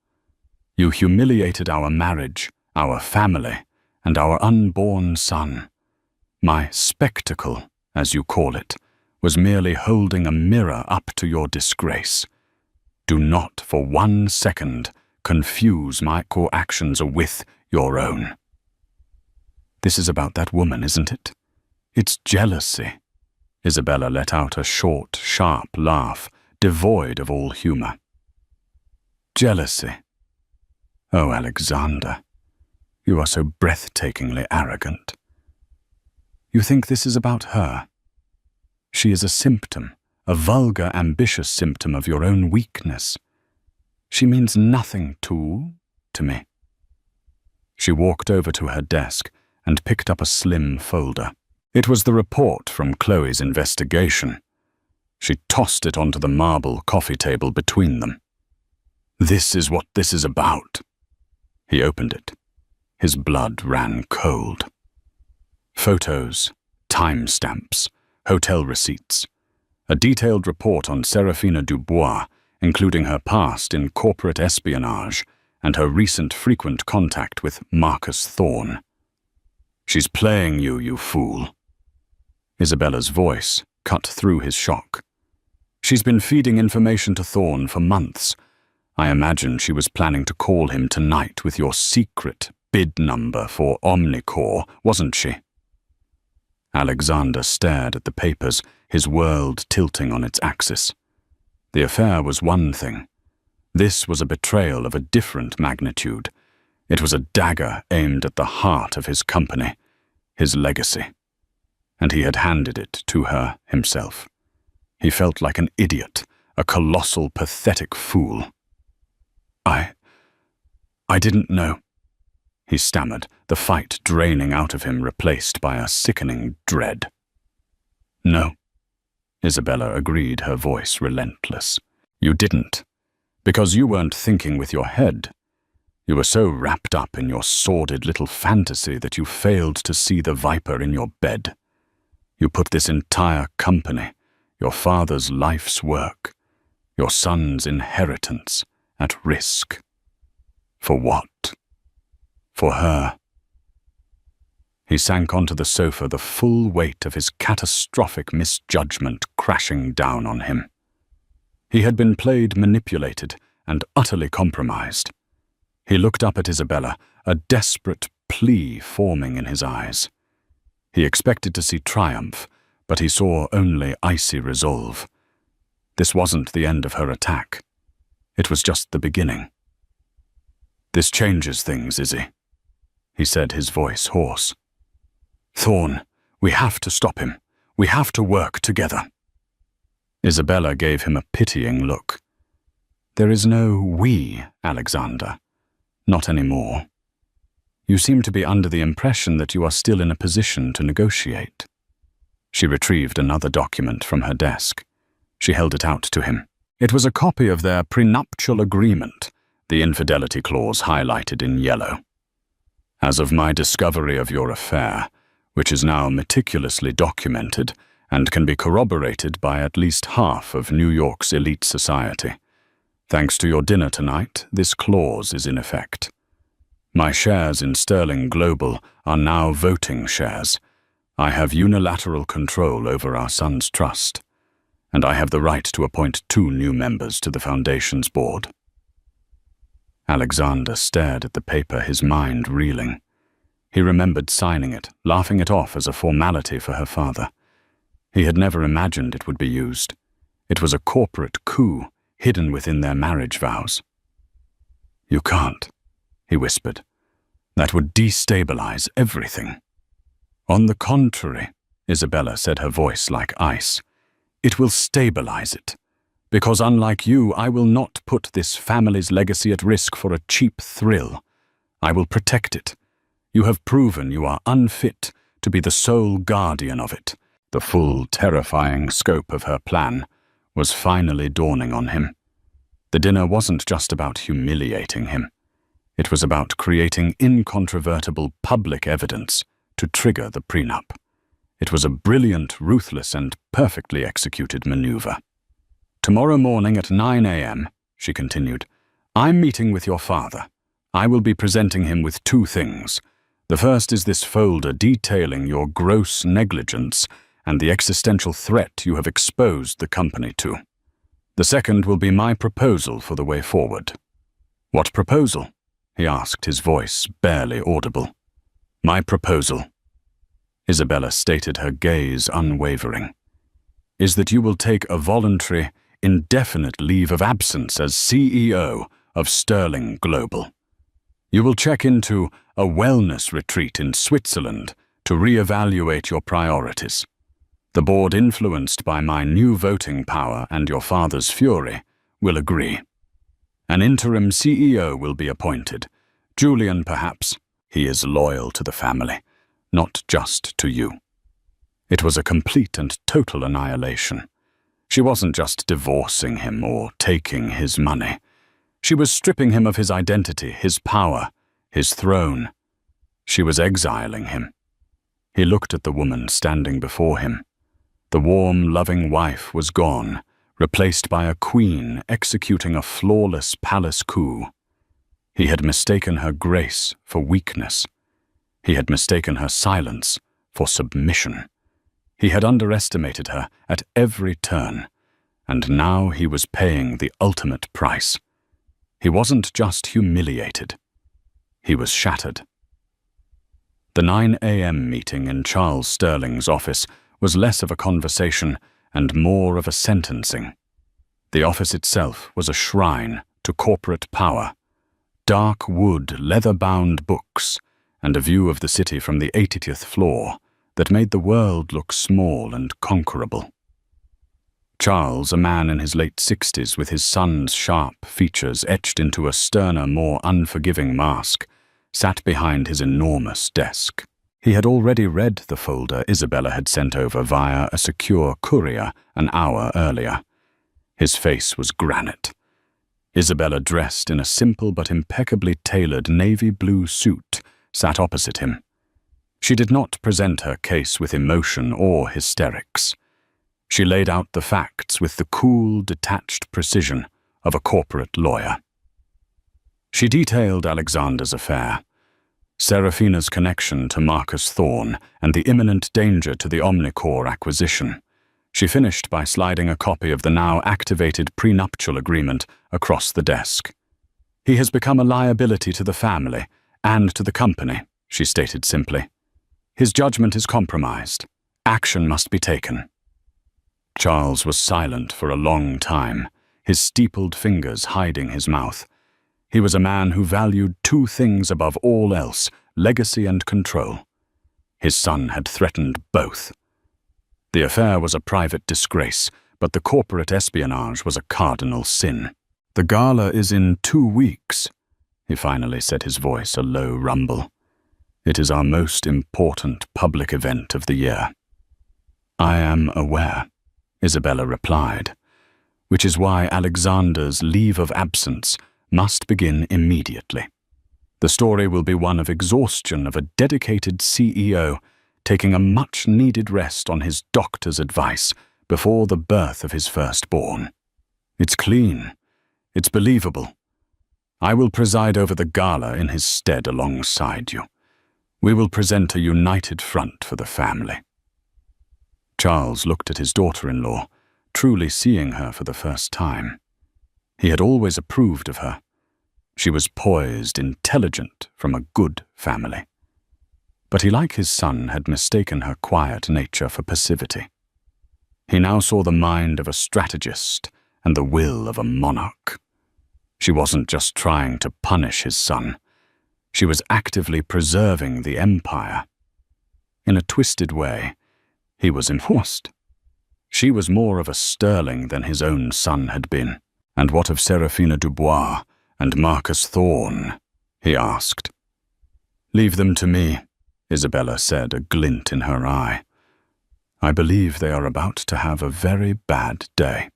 You humiliated our marriage, our family, and our unborn son. My spectacle, as you call it, was merely holding a mirror up to your disgrace. Do not for 1 second confuse my core actions with your own." "This is about that woman, isn't it? It's jealousy." Isabella let out a short, sharp laugh, devoid of all humor. "Jealousy? Oh, Alexander, you are so breathtakingly arrogant. You think this is about her? She is a symptom, a vulgar, ambitious symptom of your own weakness. She means nothing to me." She walked over to her desk and picked up a slim folder. It was the report from Chloe's investigation. She tossed it onto the marble coffee table between them. "This is what this is about." He opened it. His blood ran cold. Photos, timestamps, hotel receipts. A detailed report on Serafina Dubois, including her past in corporate espionage and her recent frequent contact with Marcus Thorne. "She's playing you, you fool." Isabella's voice cut through his shock. "She's been feeding information to Thorne for months. I imagine she was planning to call him tonight with your secret bid number for Omnicore, wasn't she?" Alexander stared at the papers, his world tilting on its axis. The affair was one thing. This was a betrayal of a different magnitude. It was a dagger aimed at the heart of his company, his legacy. And he had handed it to her himself. He felt like an idiot, a colossal, pathetic fool. I didn't know," he stammered, the fight draining out of him, replaced by a sickening dread. "No," Isabella agreed, her voice relentless. "You didn't, because you weren't thinking with your head. You were so wrapped up in your sordid little fantasy that you failed to see the viper in your bed. You put this entire company, your father's life's work, your son's inheritance, at risk. For what? For her." He sank onto the sofa, the full weight of his catastrophic misjudgment crashing down on him. He had been played, manipulated, and utterly compromised. He looked up at Isabella, a desperate plea forming in his eyes. He expected to see triumph, but he saw only icy resolve. This wasn't the end of her attack. It was just the beginning. "This changes things, Izzy," he said, his voice hoarse. "Thorne, we have to stop him. We have to work together." Isabella gave him a pitying look. "There is no we, Alexander. Not anymore. You seem to be under the impression that you are still in a position to negotiate." She retrieved another document from her desk. She held it out to him. It was a copy of their prenuptial agreement, the infidelity clause highlighted in yellow. "As of my discovery of your affair, which is now meticulously documented and can be corroborated by at least half of New York's elite society, thanks to your dinner tonight, this clause is in effect. My shares in Sterling Global are now voting shares. I have unilateral control over our son's trust, and I have the right to appoint 2 new members to the Foundation's board." Alexander stared at the paper, his mind reeling. He remembered signing it, laughing it off as a formality for her father. He had never imagined it would be used. It was a corporate coup hidden within their marriage vows. "You can't," he whispered. "That would destabilize everything." "On the contrary," Isabella said, her voice like ice, "it will stabilize it. Because unlike you, I will not put this family's legacy at risk for a cheap thrill. I will protect it. You have proven you are unfit to be the sole guardian of it." The full, terrifying scope of her plan was finally dawning on him. The dinner wasn't just about humiliating him. It was about creating incontrovertible public evidence to trigger the prenup. It was a brilliant, ruthless, and perfectly executed maneuver. "Tomorrow morning at 9 a.m., she continued, "I'm meeting with your father. I will be presenting him with 2 things. The first is this folder detailing your gross negligence and the existential threat you have exposed the company to. The second will be my proposal for the way forward." "What proposal?" he asked, his voice barely audible. "My proposal," Isabella stated, her gaze unwavering, "is that you will take a voluntary, indefinite leave of absence as CEO of Sterling Global. You will check into a wellness retreat in Switzerland to reevaluate your priorities. The board, influenced by my new voting power and your father's fury, will agree. An interim CEO will be appointed. Julian, perhaps. He is loyal to the family, not just to you." It was a complete and total annihilation. She wasn't just divorcing him or taking his money. She was stripping him of his identity, his power, his throne. She was exiling him. He looked at the woman standing before him. The warm, loving wife was gone, replaced by a queen executing a flawless palace coup. He had mistaken her grace for weakness. He had mistaken her silence for submission. He had underestimated her at every turn, and now he was paying the ultimate price. He wasn't just humiliated. He was shattered. The 9 a.m. meeting in Charles Sterling's office was less of a conversation and more of a sentencing. The office itself was a shrine to corporate power. Dark wood, leather-bound books, and a view of the city from the 80th floor that made the world look small and conquerable. Charles, a man in his late 60s with his son's sharp features etched into a sterner, more unforgiving mask, sat behind his enormous desk. He had already read the folder Isabella had sent over via a secure courier an hour earlier. His face was granite. Isabella, dressed in a simple but impeccably tailored navy blue suit, sat opposite him. She did not present her case with emotion or hysterics. She laid out the facts with the cool, detached precision of a corporate lawyer. She detailed Alexander's affair, Serafina's connection to Marcus Thorne, and the imminent danger to the Omnicore acquisition. She finished by sliding a copy of the now activated prenuptial agreement across the desk. "He has become a liability to the family and to the company," she stated simply. "His judgment is compromised, Action must be taken. Charles was silent for a long time, his steepled fingers hiding his mouth. He was a man who valued two things above all else: legacy and control. His son had threatened both. The affair was a private disgrace, but the corporate espionage was a cardinal sin. "The gala is in 2 weeks," he finally said, his voice a low rumble. "It is our most important public event of the year." "I am aware," Isabella replied, "which is why Alexander's leave of absence must begin immediately. The story will be one of exhaustion of a dedicated CEO taking a much-needed rest on his doctor's advice before the birth of his firstborn. It's clean. It's believable. I will preside over the gala in his stead alongside you. We will present a united front for the family." Charles looked at his daughter-in-law, truly seeing her for the first time. He had always approved of her. She was poised, intelligent, from a good family. But he, like his son, had mistaken her quiet nature for passivity. He now saw the mind of a strategist and the will of a monarch. She wasn't just trying to punish his son. She was actively preserving the empire. In a twisted way, he was enforced. She was more of a sterling than his own son had been. "And what of Seraphina Dubois and Marcus Thorne?" he asked. "Leave them to me," Isabella said, a glint in her eye. "I believe they are about to have a very bad day."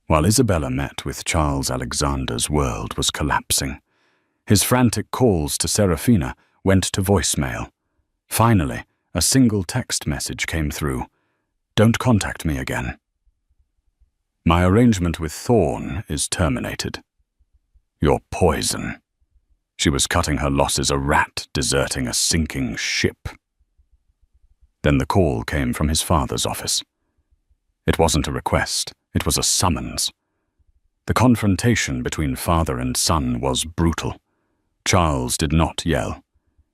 While Isabella met with Charles, Alexander's world was collapsing. His frantic calls to Seraphina went to voicemail. Finally, a single text message came through. "Don't contact me again. My arrangement with Thorne is terminated. You're poison." She was cutting her losses, a rat deserting a sinking ship. Then the call came from his father's office. It wasn't a request, it was a summons. The confrontation between father and son was brutal. Charles did not yell.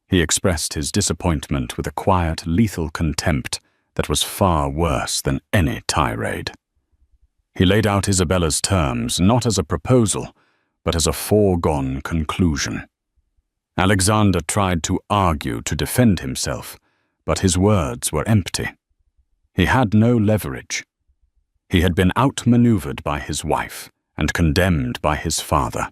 He expressed his disappointment with a quiet, lethal contempt that was far worse than any tirade. He laid out Isabella's terms not as a proposal, but as a foregone conclusion. Alexander tried to argue to defend himself, but his words were empty. He had no leverage. He had been outmaneuvered by his wife and condemned by his father.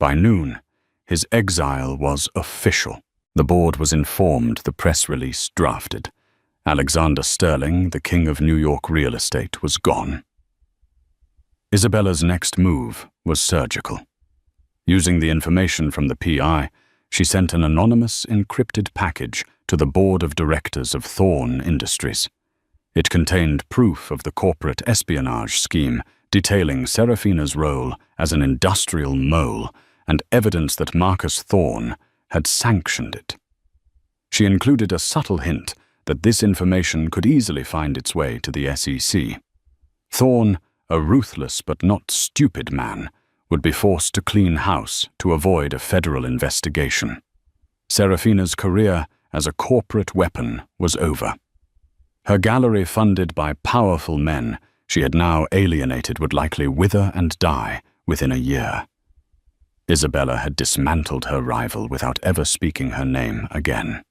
By noon, his exile was official. The board was informed, the press release drafted. Alexander Sterling, the king of New York real estate, was gone. Isabella's next move was surgical. Using the information from the PI, she sent an anonymous, encrypted package to the board of directors of Thorne Industries. It contained proof of the corporate espionage scheme, detailing Seraphina's role as an industrial mole and evidence that Marcus Thorne had sanctioned it. She included a subtle hint that this information could easily find its way to the SEC. Thorne, a ruthless but not stupid man, would be forced to clean house to avoid a federal investigation. Seraphina's career as a corporate weapon was over. Her gallery, funded by powerful men she had now alienated, would likely wither and die within a year. Isabella had dismantled her rival without ever speaking her name again.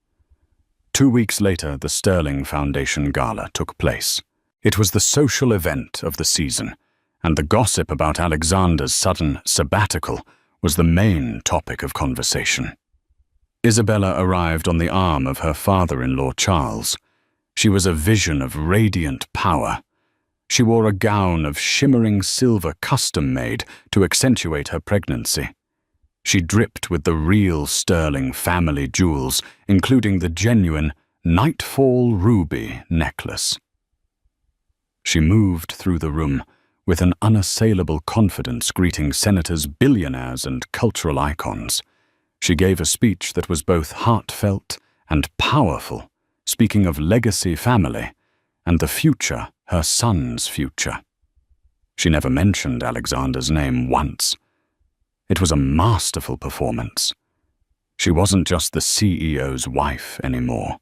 2 weeks later, the Sterling Foundation Gala took place. It was the social event of the season, and the gossip about Alexander's sudden sabbatical was the main topic of conversation. Isabella arrived on the arm of her father-in-law Charles. She was a vision of radiant power. She wore a gown of shimmering silver custom-made to accentuate her pregnancy. She dripped with the real Sterling family jewels, including the genuine Nightfall ruby necklace. She moved through the room with an unassailable confidence, greeting senators, billionaires, and cultural icons. She gave a speech that was both heartfelt and powerful, speaking of legacy family and the future, her son's future. She never mentioned Alexander's name once. It was a masterful performance. She wasn't just the CEO's wife anymore.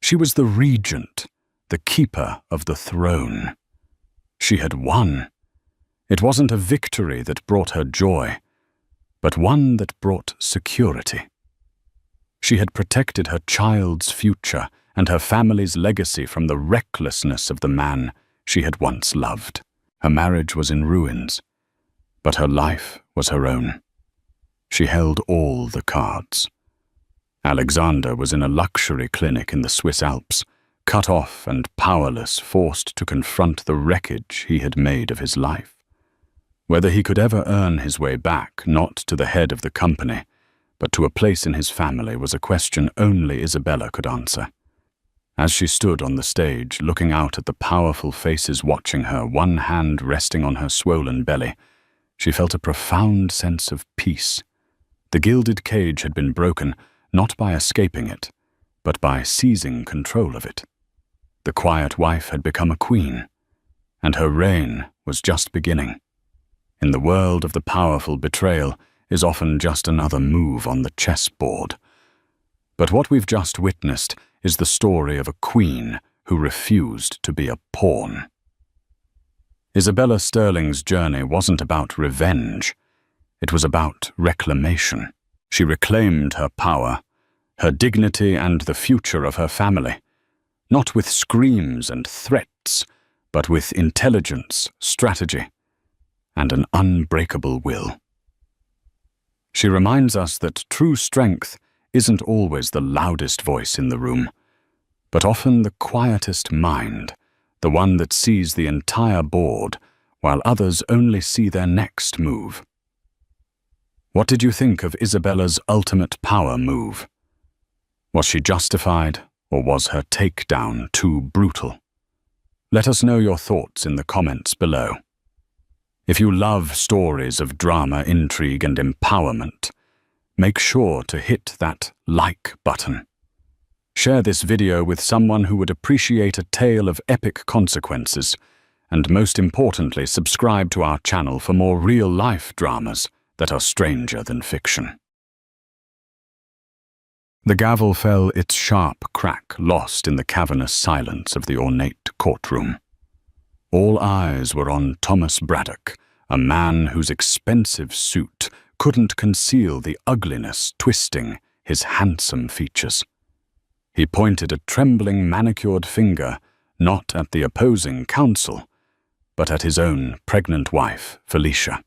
She was the regent, the keeper of the throne. She had won. It wasn't a victory that brought her joy, but one that brought security. She had protected her child's future and her family's legacy from the recklessness of the man she had once loved. Her marriage was in ruins, but her life was her own. She held all the cards. Alexander was in a luxury clinic in the Swiss Alps, cut off and powerless, forced to confront the wreckage he had made of his life. Whether he could ever earn his way back, not to the head of the company, but to a place in his family, was a question only Isabella could answer. As she stood on the stage, looking out at the powerful faces watching her, one hand resting on her swollen belly, she felt a profound sense of peace. The gilded cage had been broken, not by escaping it, but by seizing control of it. The quiet wife had become a queen, and her reign was just beginning. In the world of the powerful, betrayal is often just another move on the chessboard. But what we've just witnessed is the story of a queen who refused to be a pawn. Isabella Sterling's journey wasn't about revenge. It was about reclamation. She reclaimed her power, her dignity, and the future of her family, not with screams and threats, but with intelligence, strategy, and an unbreakable will. She reminds us that true strength isn't always the loudest voice in the room, but often the quietest mind, the one that sees the entire board while others only see their next move. What did you think of Isabella's ultimate power move? Was she justified, or was her takedown too brutal? Let us know your thoughts in the comments below. If you love stories of drama, intrigue, and empowerment, make sure to hit that like button. Share this video with someone who would appreciate a tale of epic consequences, and most importantly, subscribe to our channel for more real-life dramas that are stranger than fiction. The gavel fell its sharp crack, lost in the cavernous silence of the ornate courtroom. All eyes were on Thomas Braddock, a man whose expensive suit couldn't conceal the ugliness twisting his handsome features. He pointed a trembling manicured finger not at the opposing counsel, but at his own pregnant wife, Felicia.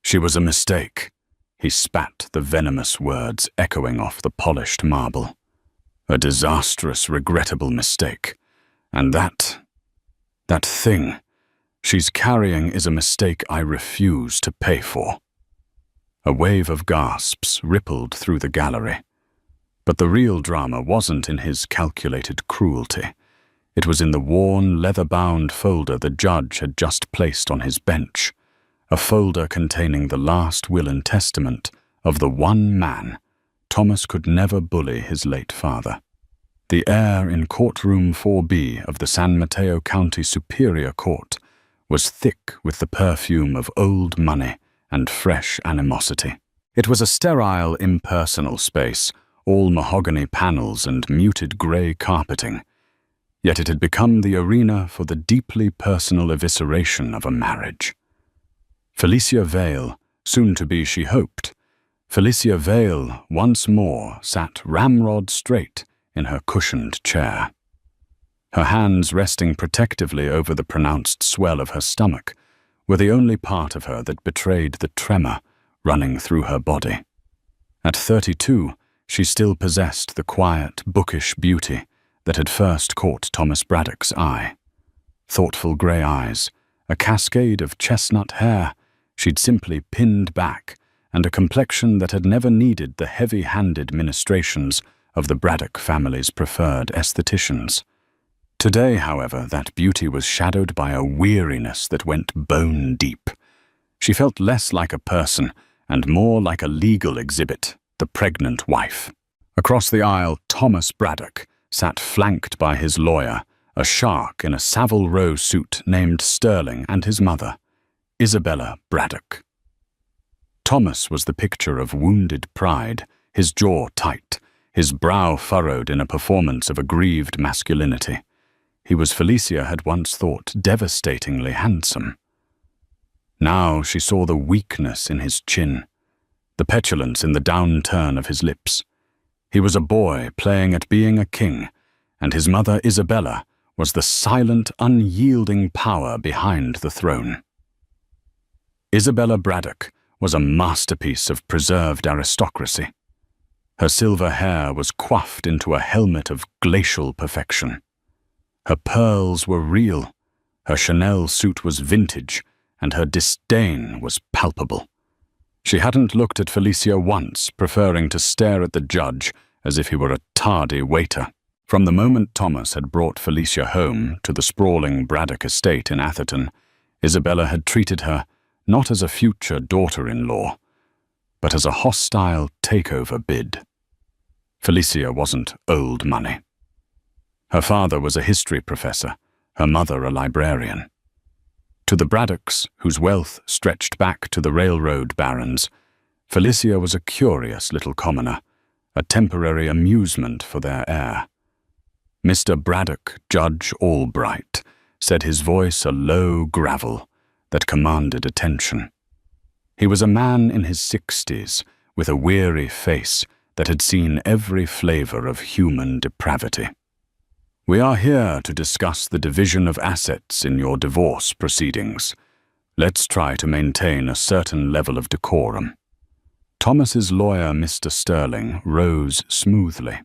She was a mistake. He spat the venomous words echoing off the polished marble. A disastrous, regrettable mistake. And that thing she's carrying is a mistake I refuse to pay for. A wave of gasps rippled through the gallery. But the real drama wasn't in his calculated cruelty. It was in the worn, leather-bound folder the judge had just placed on his bench, a folder containing the last will and testament of the one man Thomas could never bully his late father. The air in courtroom 4B of the San Mateo County Superior Court was thick with the perfume of old money and fresh animosity. It was a sterile, impersonal space, all mahogany panels and muted grey carpeting, yet it had become the arena for the deeply personal evisceration of a marriage. Felicia Vale, soon to be she hoped, Felicia Vale once more sat ramrod straight in her cushioned chair. Her hands resting protectively over the pronounced swell of her stomach were the only part of her that betrayed the tremor running through her body. At 32, she still possessed the quiet, bookish beauty that had first caught Thomas Braddock's eye. Thoughtful grey eyes, a cascade of chestnut hair she'd simply pinned back, and a complexion that had never needed the heavy-handed ministrations of the Braddock family's preferred estheticians. Today, however, that beauty was shadowed by a weariness that went bone deep. She felt less like a person and more like a legal exhibit, the pregnant wife. Across the aisle, Thomas Braddock sat flanked by his lawyer, a shark in a Savile Row suit named Sterling, and his mother, Isabella Braddock. Thomas was the picture of wounded pride, his jaw tight, his brow furrowed in a performance of aggrieved masculinity. He was Felicia had once thought devastatingly handsome. Now she saw the weakness in his chin, the petulance in the downturn of his lips. He was a boy playing at being a king, and his mother Isabella was the silent, unyielding power behind the throne. Isabella Braddock was a masterpiece of preserved aristocracy. Her silver hair was coiffed into a helmet of glacial perfection. Her pearls were real, her Chanel suit was vintage, and her disdain was palpable. She hadn't looked at Felicia once, preferring to stare at the judge as if he were a tardy waiter. From the moment Thomas had brought Felicia home to the sprawling Braddock estate in Atherton, Isabella had treated her not as a future daughter-in-law, but as a hostile takeover bid. Felicia wasn't old money. Her father was a history professor, her mother a librarian. To the Braddocks, whose wealth stretched back to the railroad barons, Felicia was a curious little commoner, a temporary amusement for their heir. Mr. Braddock, Judge Albright, said his voice a low gravel that commanded attention. He was a man in his 60s, with a weary face that had seen every flavor of human depravity. "We are here to discuss the division of assets in your divorce proceedings. Let's try to maintain a certain level of decorum." Thomas's lawyer, Mr. Sterling, rose smoothly.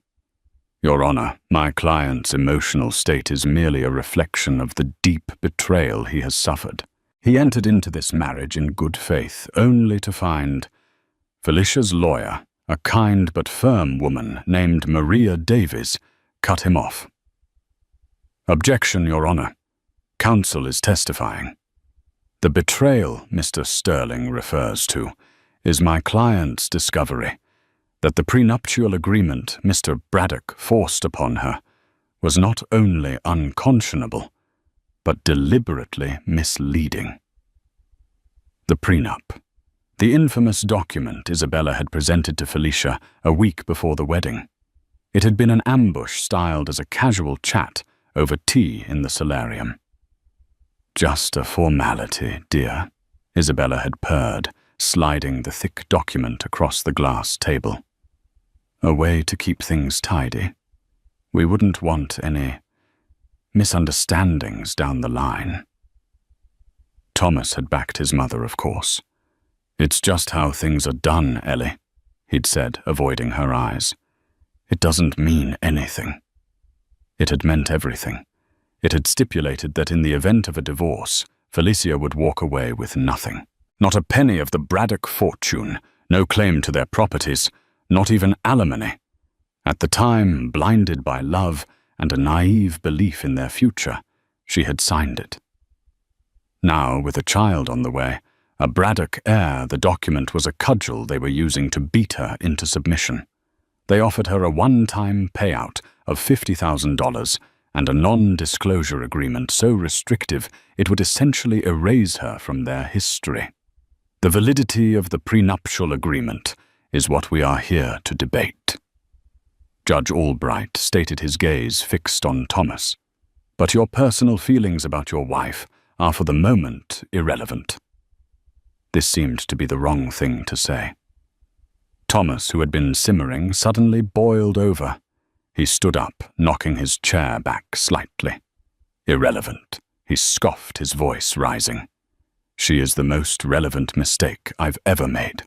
"Your Honor, my client's emotional state is merely a reflection of the deep betrayal he has suffered. He entered into this marriage in good faith, only to find—" Felicia's lawyer, a kind but firm woman named Maria Davies, cut him off. "Objection, Your Honor. Counsel is testifying. The betrayal Mr. Sterling refers to is my client's discovery that the prenuptial agreement Mr. Braddock forced upon her was not only unconscionable, but deliberately misleading." The prenup. The infamous document Isabella had presented to Felicia a week before the wedding. It had been an ambush styled as a casual chat over tea in the solarium. "Just a formality, dear," Isabella had purred, sliding the thick document across the glass table. "A way to keep things tidy. We wouldn't want any misunderstandings down the line." Thomas had backed his mother, of course. "It's just how things are done, Ellie," he'd said, avoiding her eyes. "It doesn't mean anything." It had meant everything. It had stipulated that in the event of a divorce, Felicia would walk away with nothing. Not a penny of the Braddock fortune, no claim to their properties, not even alimony. At the time, blinded by love and a naive belief in their future, she had signed it. Now, with a child on the way, a Braddock heir, the document was a cudgel they were using to beat her into submission. They offered her a one-time payout of $50,000 and a non-disclosure agreement so restrictive it would essentially erase her from their history. The validity of the prenuptial agreement is what we are here to debate. Judge Albright stated, his gaze fixed on Thomas. "But your personal feelings about your wife are for the moment irrelevant." This seemed to be the wrong thing to say. Thomas, who had been simmering, suddenly boiled over. He stood up, knocking his chair back slightly. "Irrelevant," he scoffed, his voice rising. "She is the most relevant mistake I've ever made.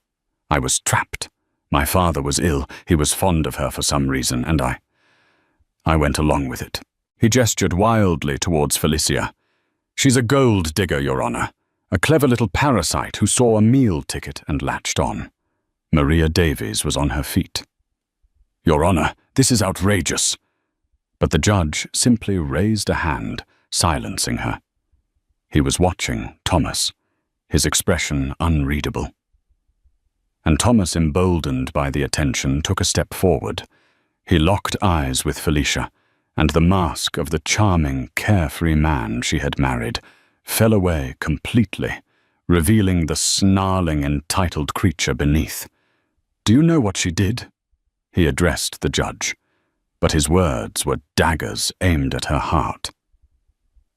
I was trapped. My father was ill, he was fond of her for some reason, and I went along with it." He gestured wildly towards Felicia. "She's a gold digger, Your Honor. A clever little parasite who saw a meal ticket and latched on." Maria Davies was on her feet. "Your Honor, this is outrageous." But the judge simply raised a hand, silencing her. He was watching Thomas, his expression unreadable. And Thomas, emboldened by the attention, took a step forward. He locked eyes with Felicia, and the mask of the charming, carefree man she had married fell away completely, revealing the snarling, entitled creature beneath. "Do you know what she did?" He addressed the judge, but his words were daggers aimed at her heart.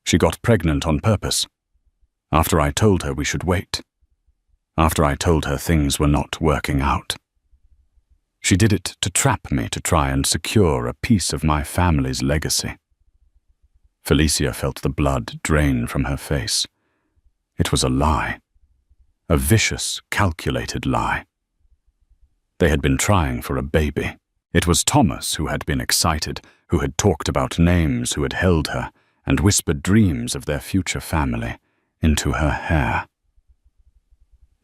She got pregnant on purpose. After I told her we should wait. After I told her things were not working out. She did it to trap me to try and secure a piece of my family's legacy. Felicia felt the blood drain from her face. It was a lie. A vicious, calculated lie. They had been trying for a baby. It was Thomas who had been excited, who had talked about names, who had held her, and whispered dreams of their future family into her hair.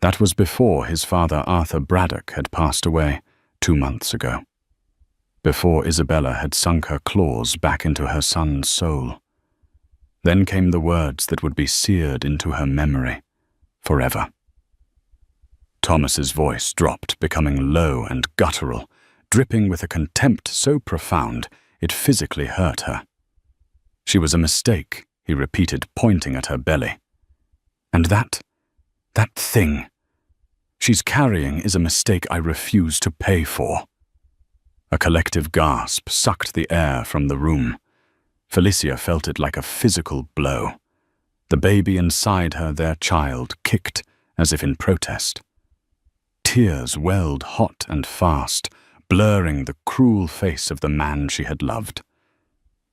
That was before his father Arthur Braddock had passed away 2 months ago. Before Isabella had sunk her claws back into her son's soul. Then came the words that would be seared into her memory forever. Thomas's voice dropped, becoming low and guttural, dripping with a contempt so profound it physically hurt her. She was a mistake, he repeated, pointing at her belly. And that thing she's carrying is a mistake I refuse to pay for. A collective gasp sucked the air from the room. Felicia felt it like a physical blow. The baby inside her, their child, kicked as if in protest. Tears welled hot and fast, blurring the cruel face of the man she had loved.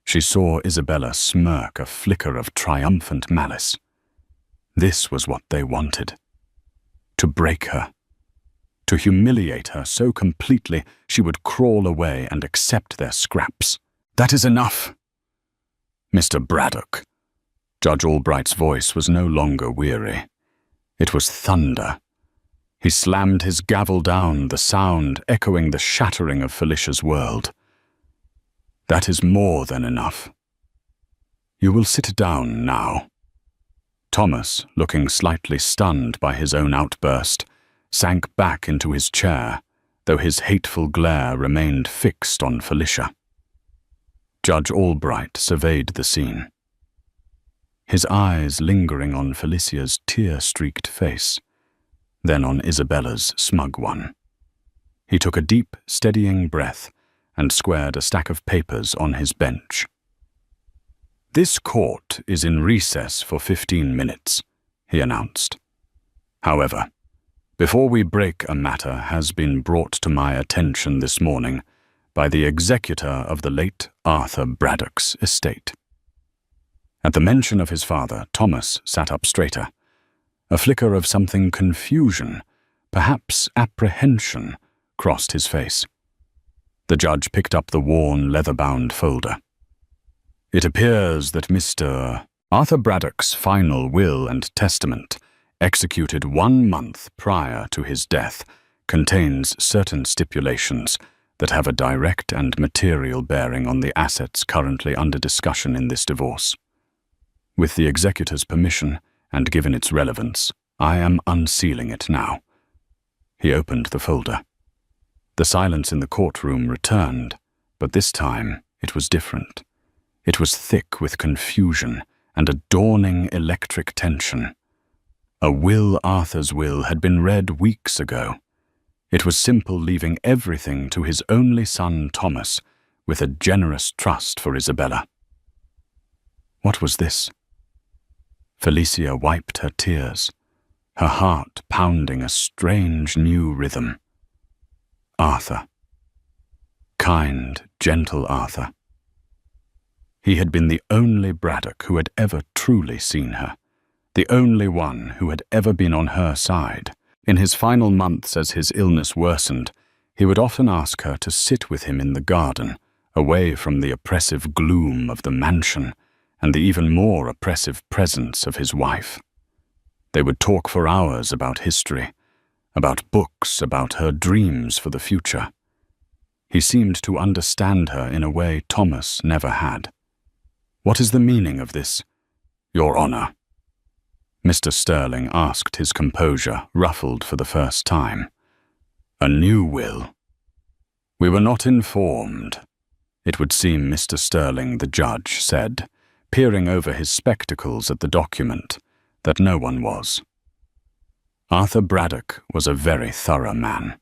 She saw Isabella smirk, a flicker of triumphant malice. This was what they wanted. To break her. To humiliate her so completely she would crawl away and accept their scraps. That is enough. Mr. Braddock. Judge Albright's voice was no longer weary. It was thunder. He slammed his gavel down, the sound echoing the shattering of Felicia's world. That is more than enough. You will sit down now. Thomas, looking slightly stunned by his own outburst, sank back into his chair, though his hateful glare remained fixed on Felicia. Judge Albright surveyed the scene, his eyes lingering on Felicia's tear-streaked face, then on Isabella's smug one. He took a deep, steadying breath and squared a stack of papers on his bench. This court is in recess for 15 minutes, he announced. However, before we break, a matter has been brought to my attention this morning by the executor of the late Arthur Braddock's estate. At the mention of his father, Thomas sat up straighter. A flicker of something confusion, perhaps apprehension, crossed his face. The judge picked up the worn, leather-bound folder. It appears that Mr. Arthur Braddock's final will and testament, executed 1 month prior to his death, contains certain stipulations that have a direct and material bearing on the assets currently under discussion in this divorce. With the executor's permission, and given its relevance, I am unsealing it now. He opened the folder. The silence in the courtroom returned, but this time it was different. It was thick with confusion and a dawning electric tension. A will Arthur's will had been read weeks ago. It was simple, leaving everything to his only son Thomas, with a generous trust for Isabella. What was this? Felicia wiped her tears, her heart pounding a strange new rhythm. Arthur. Kind, gentle Arthur. He had been the only Braddock who had ever truly seen her, the only one who had ever been on her side. In his final months, as his illness worsened, he would often ask her to sit with him in the garden, away from the oppressive gloom of the mansion and the even more oppressive presence of his wife. They would talk for hours about history, about books, about her dreams for the future. He seemed to understand her in a way Thomas never had. What is the meaning of this, Your Honor? Mr. Sterling asked, his composure ruffled for the first time. A new will. We were not informed, it would seem Mr. Sterling, the judge, said, peering over his spectacles at the document, that no one was. Arthur Braddock was a very thorough man.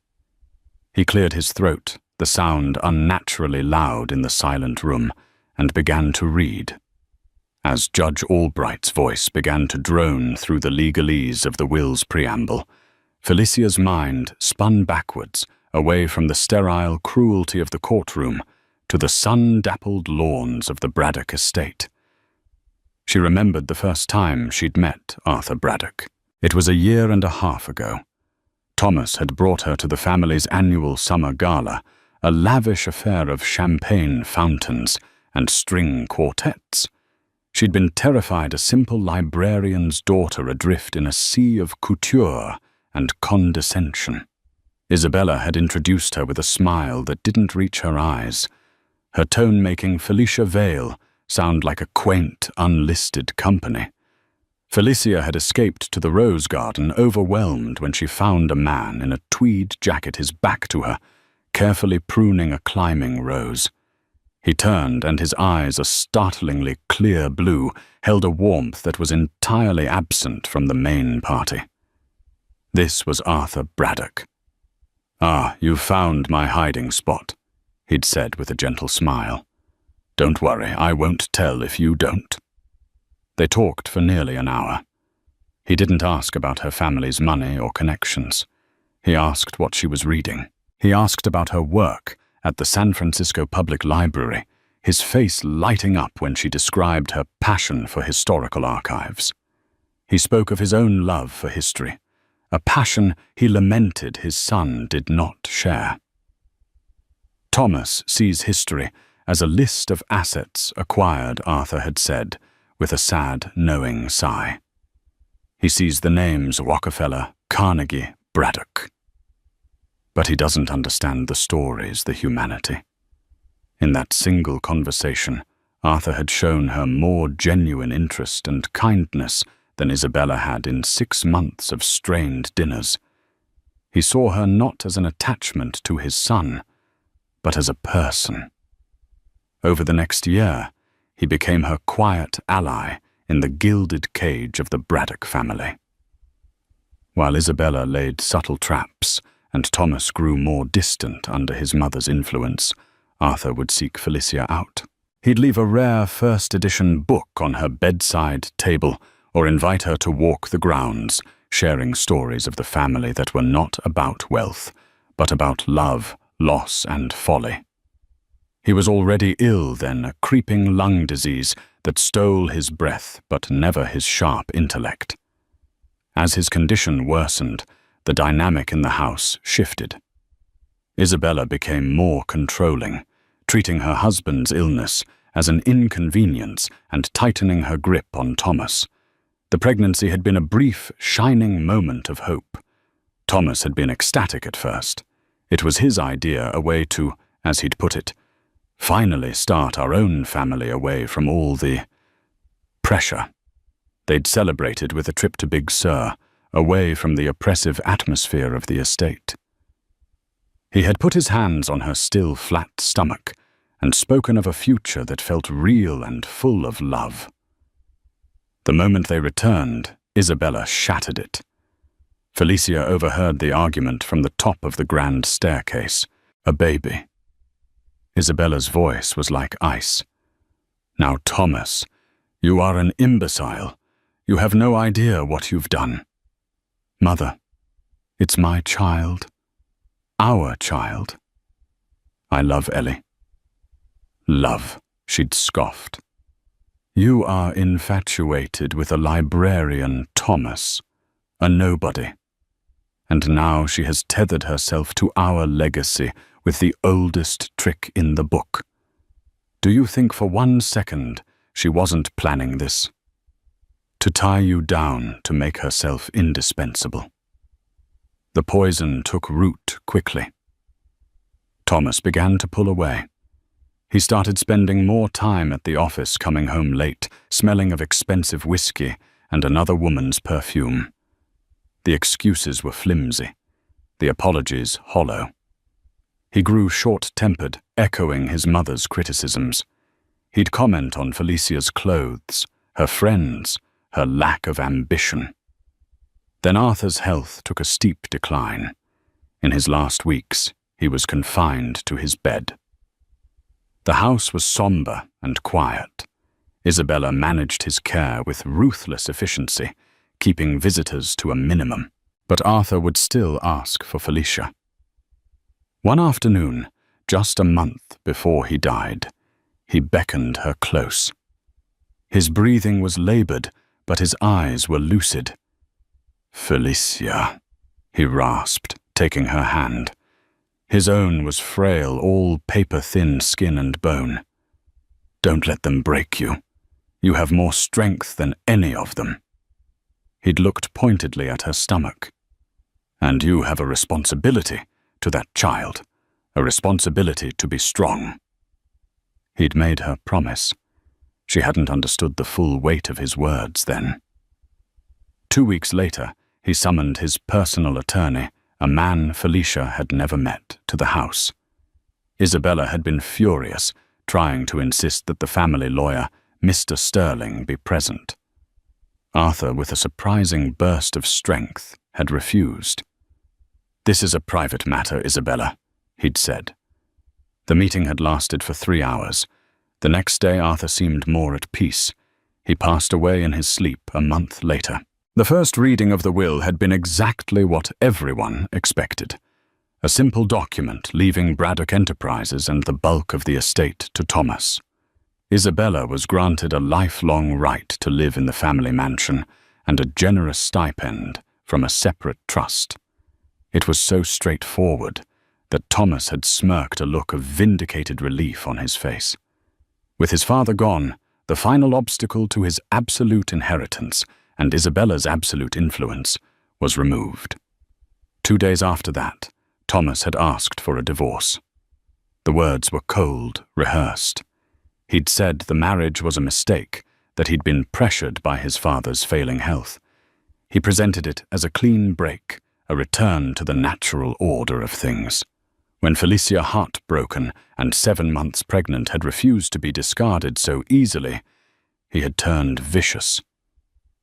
He cleared his throat, the sound unnaturally loud in the silent room, and began to read. As Judge Albright's voice began to drone through the legalese of the will's preamble, Felicia's mind spun backwards, away from the sterile cruelty of the courtroom to the sun-dappled lawns of the Braddock estate. She remembered the first time she'd met Arthur Braddock. It was 1.5 years ago. Thomas had brought her to the family's annual summer gala, a lavish affair of champagne fountains and string quartets. She'd been terrified a simple librarian's daughter adrift in a sea of couture and condescension. Isabella had introduced her with a smile that didn't reach her eyes, her tone making Felicia Vale sound like a quaint, unlisted company. Felicia had escaped to the rose garden, overwhelmed when she found a man in a tweed jacket, his back to her, carefully pruning a climbing rose. He turned, and his eyes, a startlingly clear blue, held a warmth that was entirely absent from the main party. This was Arthur Braddock. "Ah, you've found my hiding spot," he'd said with a gentle smile. "Don't worry, I won't tell if you don't." They talked for nearly an hour. He didn't ask about her family's money or connections. He asked what she was reading. He asked about her work at the San Francisco Public Library, his face lighting up when she described her passion for historical archives. He spoke of his own love for history, a passion he lamented his son did not share. Thomas sees history as a list of assets acquired, Arthur had said, with a sad, knowing sigh. He sees the names Rockefeller, Carnegie, Braddock. But he doesn't understand the stories, the humanity. In that single conversation, Arthur had shown her more genuine interest and kindness than Isabella had in 6 months of strained dinners. He saw her not as an attachment to his son, but as a person. Over the next year, he became her quiet ally in the gilded cage of the Braddock family. While Isabella laid subtle traps and Thomas grew more distant under his mother's influence, Arthur would seek Felicia out. He'd leave a rare first-edition book on her bedside table or invite her to walk the grounds, sharing stories of the family that were not about wealth, but about love, loss, and folly. He was already ill then, a creeping lung disease that stole his breath but never his sharp intellect. As his condition worsened, the dynamic in the house shifted. Isabella became more controlling, treating her husband's illness as an inconvenience and tightening her grip on Thomas. The pregnancy had been a brief, shining moment of hope. Thomas had been ecstatic at first. It was his idea, a way to, as he'd put it, finally start our own family away from all the pressure. They'd celebrated with a trip to Big Sur, away from the oppressive atmosphere of the estate. He had put his hands on her still flat stomach and spoken of a future that felt real and full of love. The moment they returned, Isabella shattered it. Felicia overheard the argument from the top of the grand staircase. A baby. Isabella's voice was like ice. "Now, Thomas, you are an imbecile. You have no idea what you've done." "Mother, it's my child. Our child. I love Ellie." "Love," she'd scoffed. "You are infatuated with a librarian, Thomas, a nobody. And now she has tethered herself to our legacy with the oldest trick in the book. Do you think for 1 second she wasn't planning this? To tie you down, to make herself indispensable." The poison took root quickly. Thomas began to pull away. He started spending more time at the office, coming home late, smelling of expensive whiskey and another woman's perfume. The excuses were flimsy, the apologies hollow. He grew short-tempered, echoing his mother's criticisms. He'd comment on Felicia's clothes, her friends, her lack of ambition. Then Arthur's health took a steep decline. In his last weeks, he was confined to his bed. The house was somber and quiet. Isabella managed his care with ruthless efficiency, keeping visitors to a minimum, but Arthur would still ask for Felicia. One afternoon, just a month before he died, he beckoned her close. His breathing was labored, but his eyes were lucid. "Felicia," he rasped, taking her hand. His own was frail, all paper-thin skin and bone. "Don't let them break you. You have more strength than any of them." He'd looked pointedly at her stomach. "And you have a responsibility to that child, a responsibility to be strong." He'd made her promise. She hadn't understood the full weight of his words then. 2 weeks later, he summoned his personal attorney, a man Felicia had never met, to the house. Isabella had been furious, trying to insist that the family lawyer, Mr. Sterling, be present. Arthur, with a surprising burst of strength, had refused. "This is a private matter, Isabella," he'd said. The meeting had lasted for 3 hours. The next day Arthur seemed more at peace. He passed away in his sleep a month later. The first reading of the will had been exactly what everyone expected. A simple document leaving Braddock Enterprises and the bulk of the estate to Thomas. Isabella was granted a lifelong right to live in the family mansion and a generous stipend from a separate trust. It was so straightforward that Thomas had smirked a look of vindicated relief on his face. With his father gone, the final obstacle to his absolute inheritance and Isabella's absolute influence was removed. 2 days after that, Thomas had asked for a divorce. The words were cold, rehearsed. He'd said the marriage was a mistake, that he'd been pressured by his father's failing health. He presented it as a clean break, a return to the natural order of things. When Felicia, heartbroken and 7 months pregnant, had refused to be discarded so easily, he had turned vicious.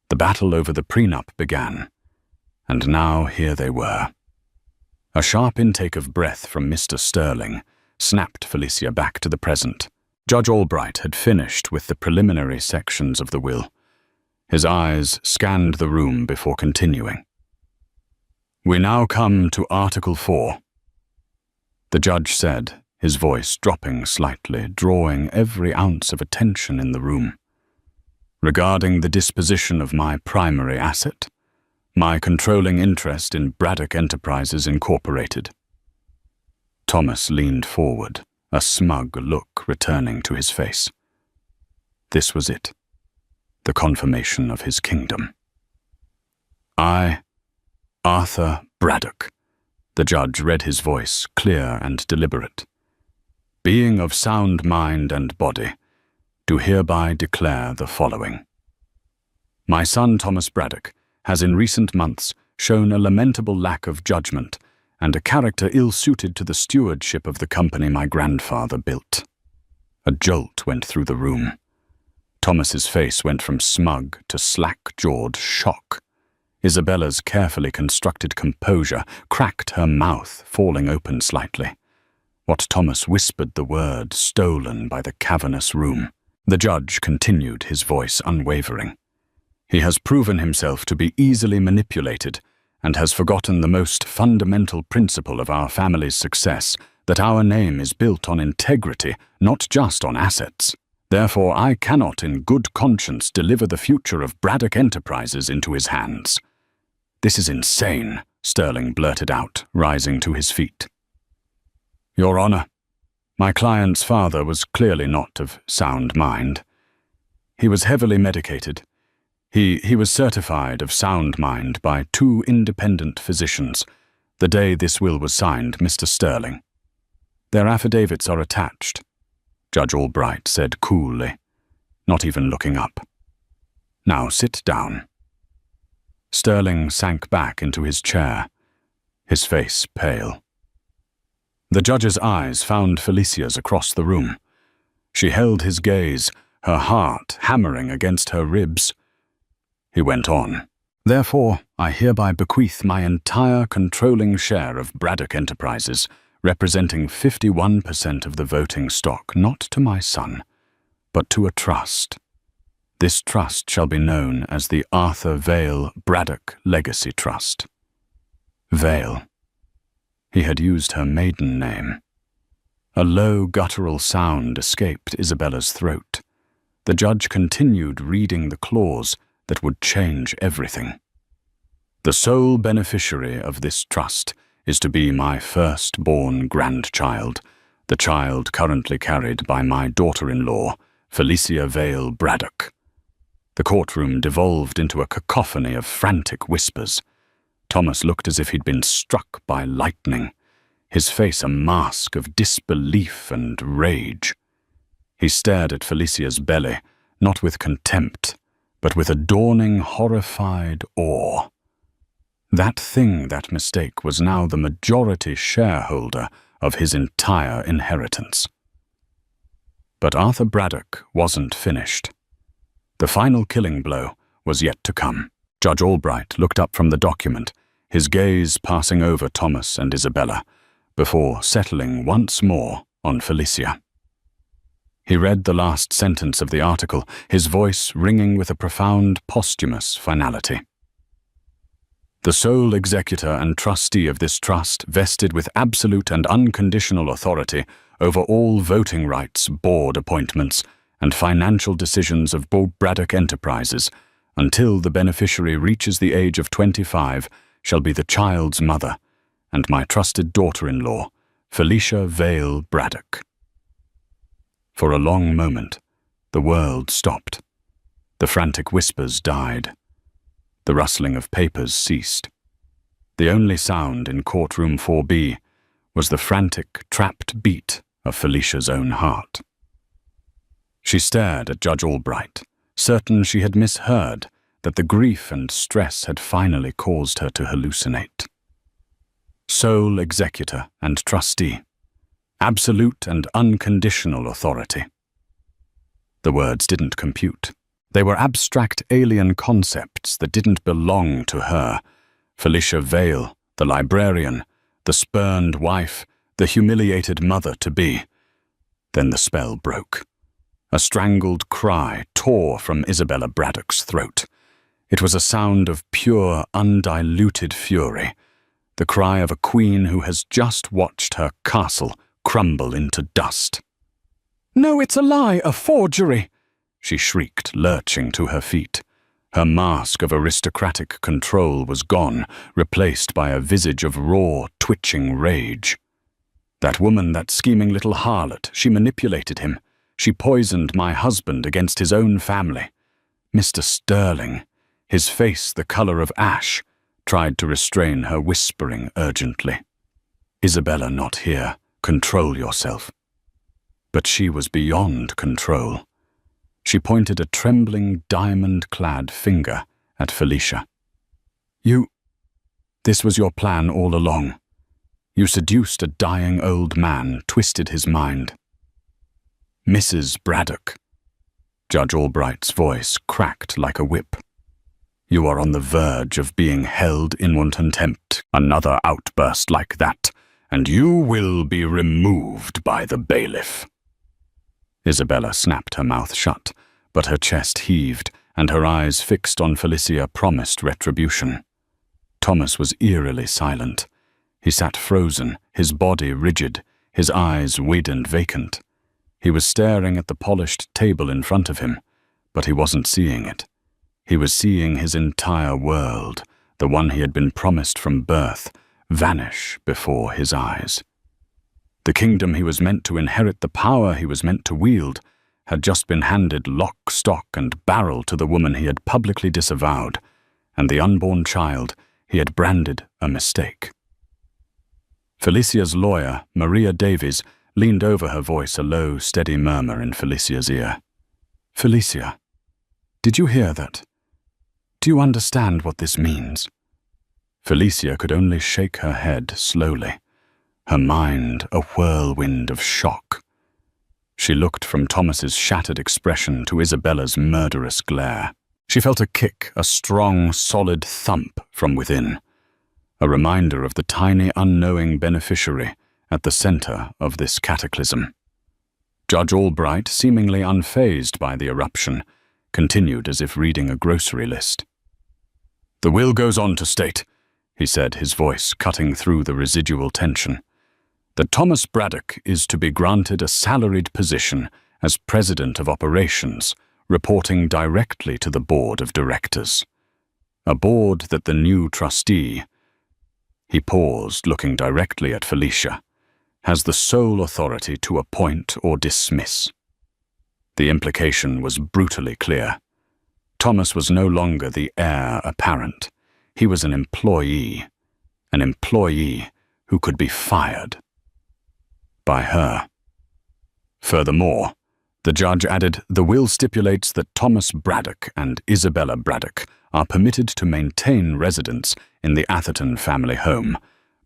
The battle over the prenup began, and now here they were. A sharp intake of breath from Mr. Sterling snapped Felicia back to the present. Judge Albright had finished with the preliminary sections of the will. His eyes scanned the room before continuing. "We now come to Article 4. The judge said, his voice dropping slightly, drawing every ounce of attention in the room. "Regarding the disposition of my primary asset, my controlling interest in Braddock Enterprises Incorporated." Thomas leaned forward, a smug look returning to his face. This was it, the confirmation of his kingdom. "I, Arthur Braddock," the judge read his voice, clear and deliberate, "being of sound mind and body, do hereby declare the following. My son Thomas Braddock has in recent months shown a lamentable lack of judgment and a character ill-suited to the stewardship of the company my grandfather built." A jolt went through the room. Thomas's face went from smug to slack-jawed shock. Isabella's carefully constructed composure cracked her mouth, falling open slightly. What Thomas whispered the word stolen by the cavernous room. The judge continued, his voice unwavering. "He has proven himself to be easily manipulated and has forgotten the most fundamental principle of our family's success, that our name is built on integrity, not just on assets. Therefore, I cannot in good conscience deliver the future of Braddock Enterprises into his hands." "This is insane," Sterling blurted out, rising to his feet. "Your Honor, my client's father was clearly not of sound mind. He was heavily medicated. He was certified of sound mind by 2 independent physicians the day this will was signed, Mr. Sterling. Their affidavits are attached," Judge Albright said coolly, not even looking up. "Now sit down." Sterling sank back into his chair, his face pale. The judge's eyes found Felicia's across the room. She held his gaze, her heart hammering against her ribs. He went on. "Therefore, I hereby bequeath my entire controlling share of Braddock Enterprises, representing 51% of the voting stock, not to my son, but to a trust. This trust shall be known as the Arthur Vale Braddock Legacy Trust. Vale. He had used her maiden name. A low guttural sound escaped Isabella's throat. The judge continued reading the clause that would change everything. The sole beneficiary of this trust is to be my firstborn grandchild, the child currently carried by my daughter-in-law, Felicia Vale Braddock. The courtroom devolved into a cacophony of frantic whispers. Thomas looked as if he'd been struck by lightning, his face a mask of disbelief and rage. He stared at Felicia's belly, not with contempt, but with a dawning, horrified awe. That mistake, was now the majority shareholder of his entire inheritance. But Arthur Braddock wasn't finished. The final killing blow was yet to come. Judge Albright looked up from the document, his gaze passing over Thomas and Isabella, before settling once more on Felicia. He read the last sentence of the article, his voice ringing with a profound posthumous finality. The sole executor and trustee of this trust, vested with absolute and unconditional authority over all voting rights, board appointments, and financial decisions of Braddock Enterprises, until the beneficiary reaches the age of 25, shall be the child's mother, and my trusted daughter-in-law, Felicia Vale Braddock. For a long moment, the world stopped. The frantic whispers died. The rustling of papers ceased. The only sound in courtroom 4B was the frantic, trapped beat of Felicia's own heart. She stared at Judge Albright, certain she had misheard, that the grief and stress had finally caused her to hallucinate. Sole executor and trustee, absolute and unconditional authority. The words didn't compute. They were abstract alien concepts that didn't belong to her. Felicia Vale, the librarian, the spurned wife, the humiliated mother-to-be. Then the spell broke. A strangled cry tore from Isabella Braddock's throat. It was a sound of pure, undiluted fury, the cry of a queen who has just watched her castle crumble into dust. "No, it's a lie, a forgery!" she shrieked, lurching to her feet. Her mask of aristocratic control was gone, replaced by a visage of raw, twitching rage. That woman, that scheming little harlot, she manipulated him. She poisoned my husband against his own family. Mr. Sterling, his face the color of ash, tried to restrain her, whispering urgently, "Isabella not here. Control yourself." But she was beyond control. She pointed a trembling, diamond-clad finger at Felicia. This was your plan all along. You seduced a dying old man, twisted his mind. Mrs. Braddock. Judge Albright's voice cracked like a whip. You are on the verge of being held in contempt. Another outburst like that, and you will be removed by the bailiff. Isabella snapped her mouth shut, but her chest heaved, and her eyes fixed on Felicia promised retribution. Thomas was eerily silent. He sat frozen, his body rigid, his eyes wide and vacant. He was staring at the polished table in front of him, but he wasn't seeing it. He was seeing his entire world, the one he had been promised from birth, vanish before his eyes. The kingdom he was meant to inherit, the power he was meant to wield, had just been handed lock, stock, and barrel to the woman he had publicly disavowed, and the unborn child he had branded a mistake. Felicia's lawyer, Maria Davies, leaned over her, voice a low, steady murmur in Felicia's ear. "Felicia, did you hear that? Do you understand what this means?" Felicia could only shake her head slowly, her mind a whirlwind of shock. She looked from Thomas's shattered expression to Isabella's murderous glare. She felt a kick, a strong, solid thump from within, a reminder of the tiny, unknowing beneficiary at the center of this cataclysm. Judge Albright, seemingly unfazed by the eruption, continued as if reading a grocery list. "The will goes on to state," he said, his voice cutting through the residual tension, "that Thomas Braddock is to be granted a salaried position as President of Operations, reporting directly to the Board of Directors. A board that the new trustee," he paused, looking directly at Felicia, "has the sole authority to appoint or dismiss." The implication was brutally clear. Thomas was no longer the heir apparent. He was an employee who could be fired. By her. Furthermore, the judge added, "The will stipulates that Thomas Braddock and Isabella Braddock are permitted to maintain residence in the Atherton family home,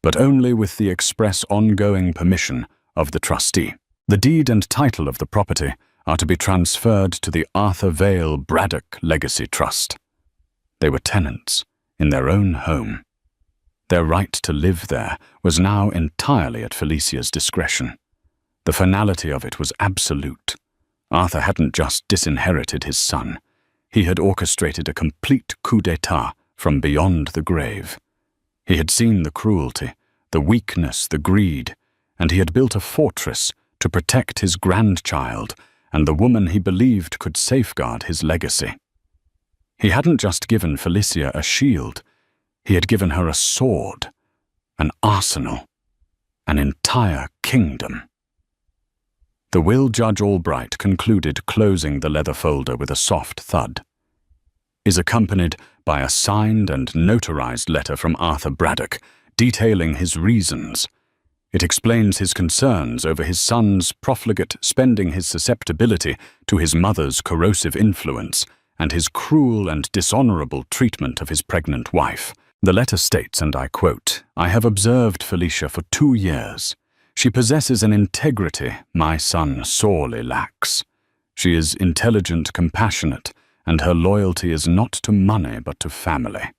but only with the express ongoing permission of the trustee. The deed and title of the property are to be transferred to the Arthur Vale Braddock Legacy Trust." They were tenants in their own home. Their right to live there was now entirely at Felicia's discretion. The finality of it was absolute. Arthur hadn't just disinherited his son. He had orchestrated a complete coup d'etat from beyond the grave. He had seen the cruelty, the weakness, the greed, and he had built a fortress to protect his grandchild and the woman he believed could safeguard his legacy. He hadn't just given Felicia a shield, he had given her a sword, an arsenal, an entire kingdom. The will Judge Albright concluded, closing the leather folder with a soft thud, "is accompanied by a signed and notarized letter from Arthur Braddock detailing his reasons. It explains his concerns over his son's profligate spending, his susceptibility to his mother's corrosive influence, and his cruel and dishonorable treatment of his pregnant wife. The letter states, and I quote, 'I have observed Felicia for 2 years. She possesses an integrity my son sorely lacks. She is intelligent, compassionate, and her loyalty is not to money but to family.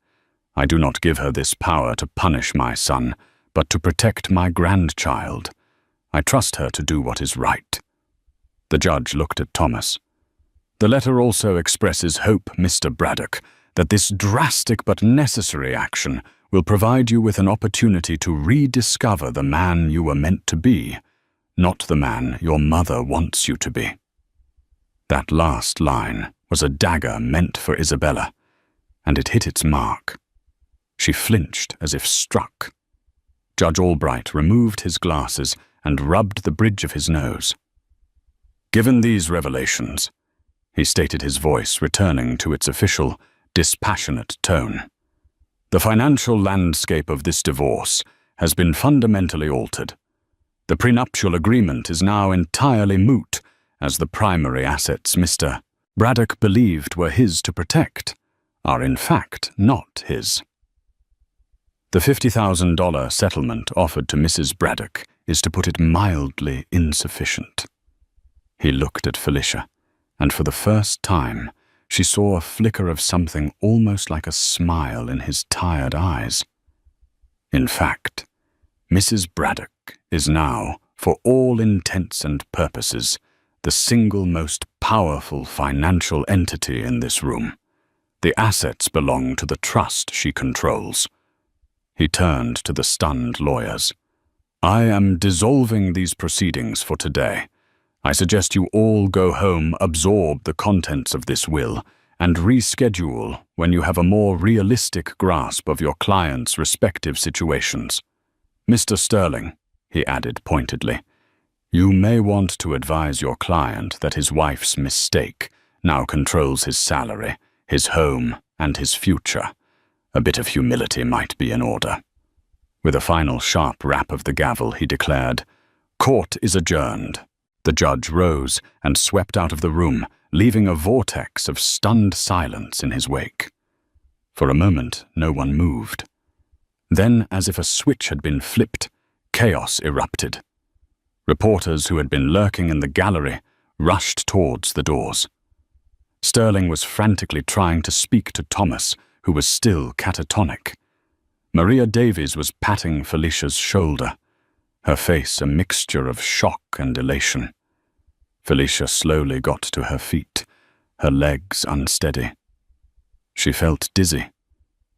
I do not give her this power to punish my son, but to protect my grandchild. I trust her to do what is right.'" The judge looked at Thomas. "The letter also expresses hope, Mr. Braddock, that this drastic but necessary action will provide you with an opportunity to rediscover the man you were meant to be, not the man your mother wants you to be." That last line was a dagger meant for Isabella, and it hit its mark. She flinched as if struck. Judge Albright removed his glasses and rubbed the bridge of his nose. "Given these revelations," he stated, his voice returning to its official, dispassionate tone, "the financial landscape of this divorce has been fundamentally altered. The prenuptial agreement is now entirely moot, as the primary assets Mr. Braddock believed were his to protect are in fact not his. The $50,000 settlement offered to Mrs. Braddock is, to put it mildly, insufficient." He looked at Felicia, and for the first time she saw a flicker of something almost like a smile in his tired eyes. "In fact, Mrs. Braddock is now, for all intents and purposes, the single most powerful financial entity in this room. The assets belong to the trust she controls." He turned to the stunned lawyers. "I am dissolving these proceedings for today. I suggest you all go home, absorb the contents of this will, and reschedule when you have a more realistic grasp of your clients' respective situations. Mr. Sterling," he added pointedly, "you may want to advise your client that his wife's mistake now controls his salary, his home, and his future. A bit of humility might be in order." With a final sharp rap of the gavel, he declared, "Court is adjourned." The judge rose and swept out of the room, leaving a vortex of stunned silence in his wake. For a moment, no one moved. Then, as if a switch had been flipped, chaos erupted. Reporters who had been lurking in the gallery rushed towards the doors. Sterling was frantically trying to speak to Thomas, who was still catatonic. Maria Davies was patting Felicia's shoulder. her face a mixture of shock and elation. Felicia slowly got to her feet, her legs unsteady. She felt dizzy,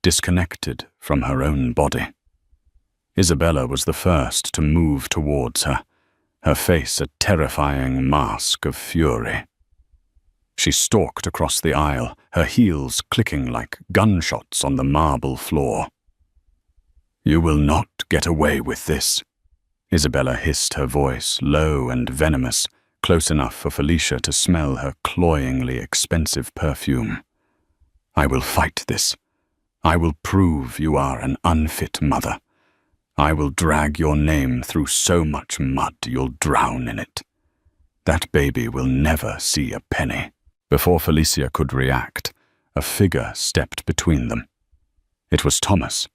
disconnected from her own body. Isabella was the first to move towards her, her face a terrifying mask of fury. She stalked across the aisle, her heels clicking like gunshots on the marble floor. "You will not get away with this," Isabella hissed, her voice low and venomous, close enough for Felicia to smell her cloyingly expensive perfume. "I will fight this. I will prove you are an unfit mother. I will drag your name through so much mud you'll drown in it. That baby will never see a penny." Before Felicia could react, a figure stepped between them. It was Thomas.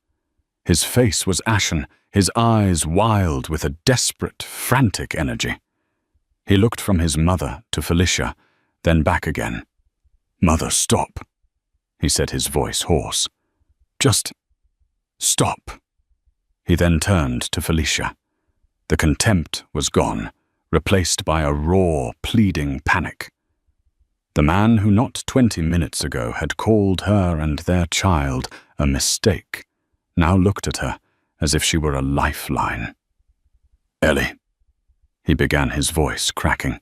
His face was ashen, his eyes wild with a desperate, frantic energy. He looked from his mother to Felicia, then back again. "Mother, stop," he said, his voice hoarse. "Just stop." He then turned to Felicia. The contempt was gone, replaced by a raw, pleading panic. The man who not 20 minutes ago had called her and their child a mistake now looked at her as if she were a lifeline. "Ellie," he began, his voice cracking.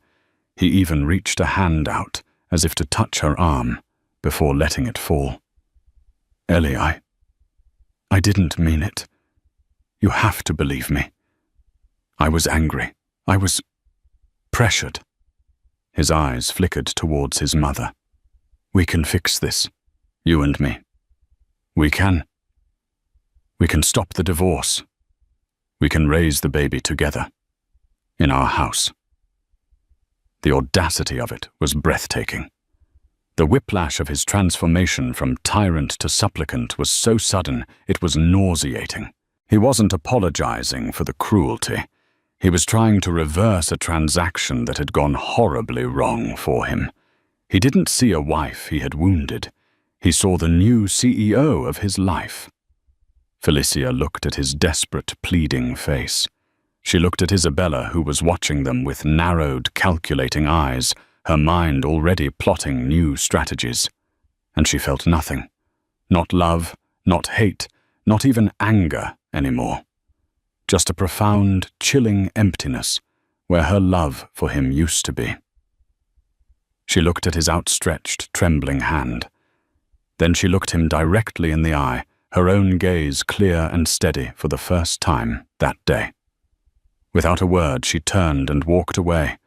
He even reached a hand out as if to touch her arm before letting it fall. "Ellie, I didn't mean it. You have to believe me. I was angry. I was pressured." His eyes flickered towards his mother. "We can fix this, you and me. We can stop the divorce. We can raise the baby together, in our house." The audacity of it was breathtaking. The whiplash of his transformation from tyrant to supplicant was so sudden it was nauseating. He wasn't apologizing for the cruelty. He was trying to reverse a transaction that had gone horribly wrong for him. He didn't see a wife he had wounded. He saw the new CEO of his life. Felicia looked at his desperate, pleading face. She looked at Isabella, who was watching them with narrowed, calculating eyes, her mind already plotting new strategies. And she felt nothing. Not love, not hate, not even anger anymore. Just a profound, chilling emptiness where her love for him used to be. She looked at his outstretched, trembling hand. Then she looked him directly in the eye, her own gaze clear and steady for the first time that day. Without a word, she turned and walked away,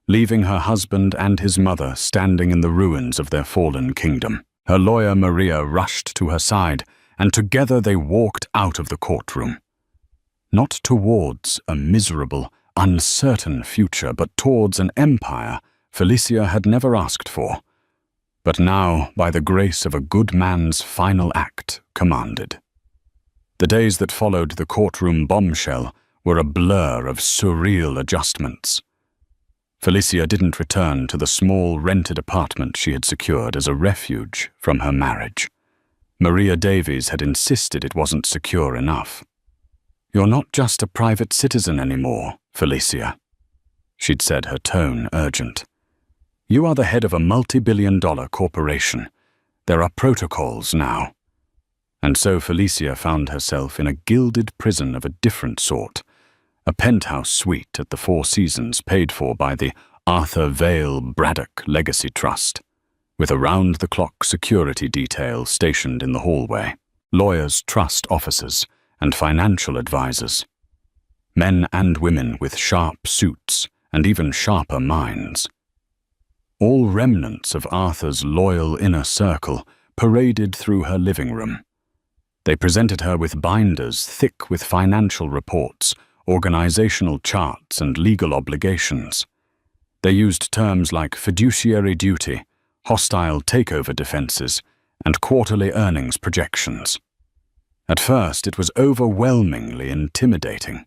leaving her husband and his mother standing in the ruins of their fallen kingdom. Her lawyer Maria rushed to her side, and together they walked out of the courtroom. Not towards a miserable, uncertain future, but towards an empire Felicia had never asked for, but now, by the grace of a good man's final act, commanded. The days that followed the courtroom bombshell were a blur of surreal adjustments. Felicia didn't return to the small rented apartment she had secured as a refuge from her marriage. Maria Davies had insisted it wasn't secure enough. "You're not just a private citizen anymore, Felicia," she'd said, her tone urgent. "You are the head of a multi-billion-dollar corporation. There are protocols now." And so Felicia found herself in a gilded prison of a different sort, a penthouse suite at the Four Seasons paid for by the Arthur Vale Braddock Legacy Trust, with a round-the-clock security detail stationed in the hallway, lawyers, trust officers, and financial advisors. Men and women with sharp suits and even sharper minds. All remnants of Arthur's loyal inner circle paraded through her living room. They presented her with binders thick with financial reports, organizational charts, and legal obligations. They used terms like fiduciary duty, hostile takeover defenses, and quarterly earnings projections. At first, it was overwhelmingly intimidating.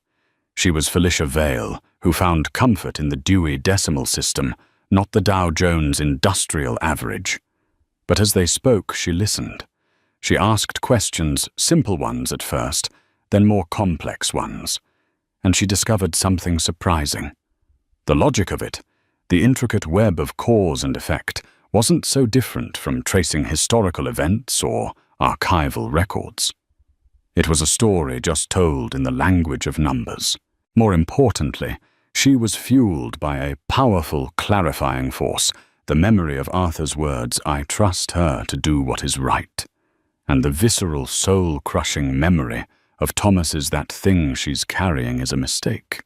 She was Felicia Vale, who found comfort in the Dewey Decimal System, not the Dow Jones Industrial Average. But as they spoke, she listened. She asked questions, simple ones at first, then more complex ones. and she discovered something surprising. The logic of it, the intricate web of cause and effect, wasn't so different from tracing historical events or archival records. It was a story just told in the language of numbers. More importantly, she was fueled by a powerful clarifying force, the memory of Arthur's words, "I trust her to do what is right," and the visceral, soul-crushing memory of Thomas's "that thing she's carrying is a mistake."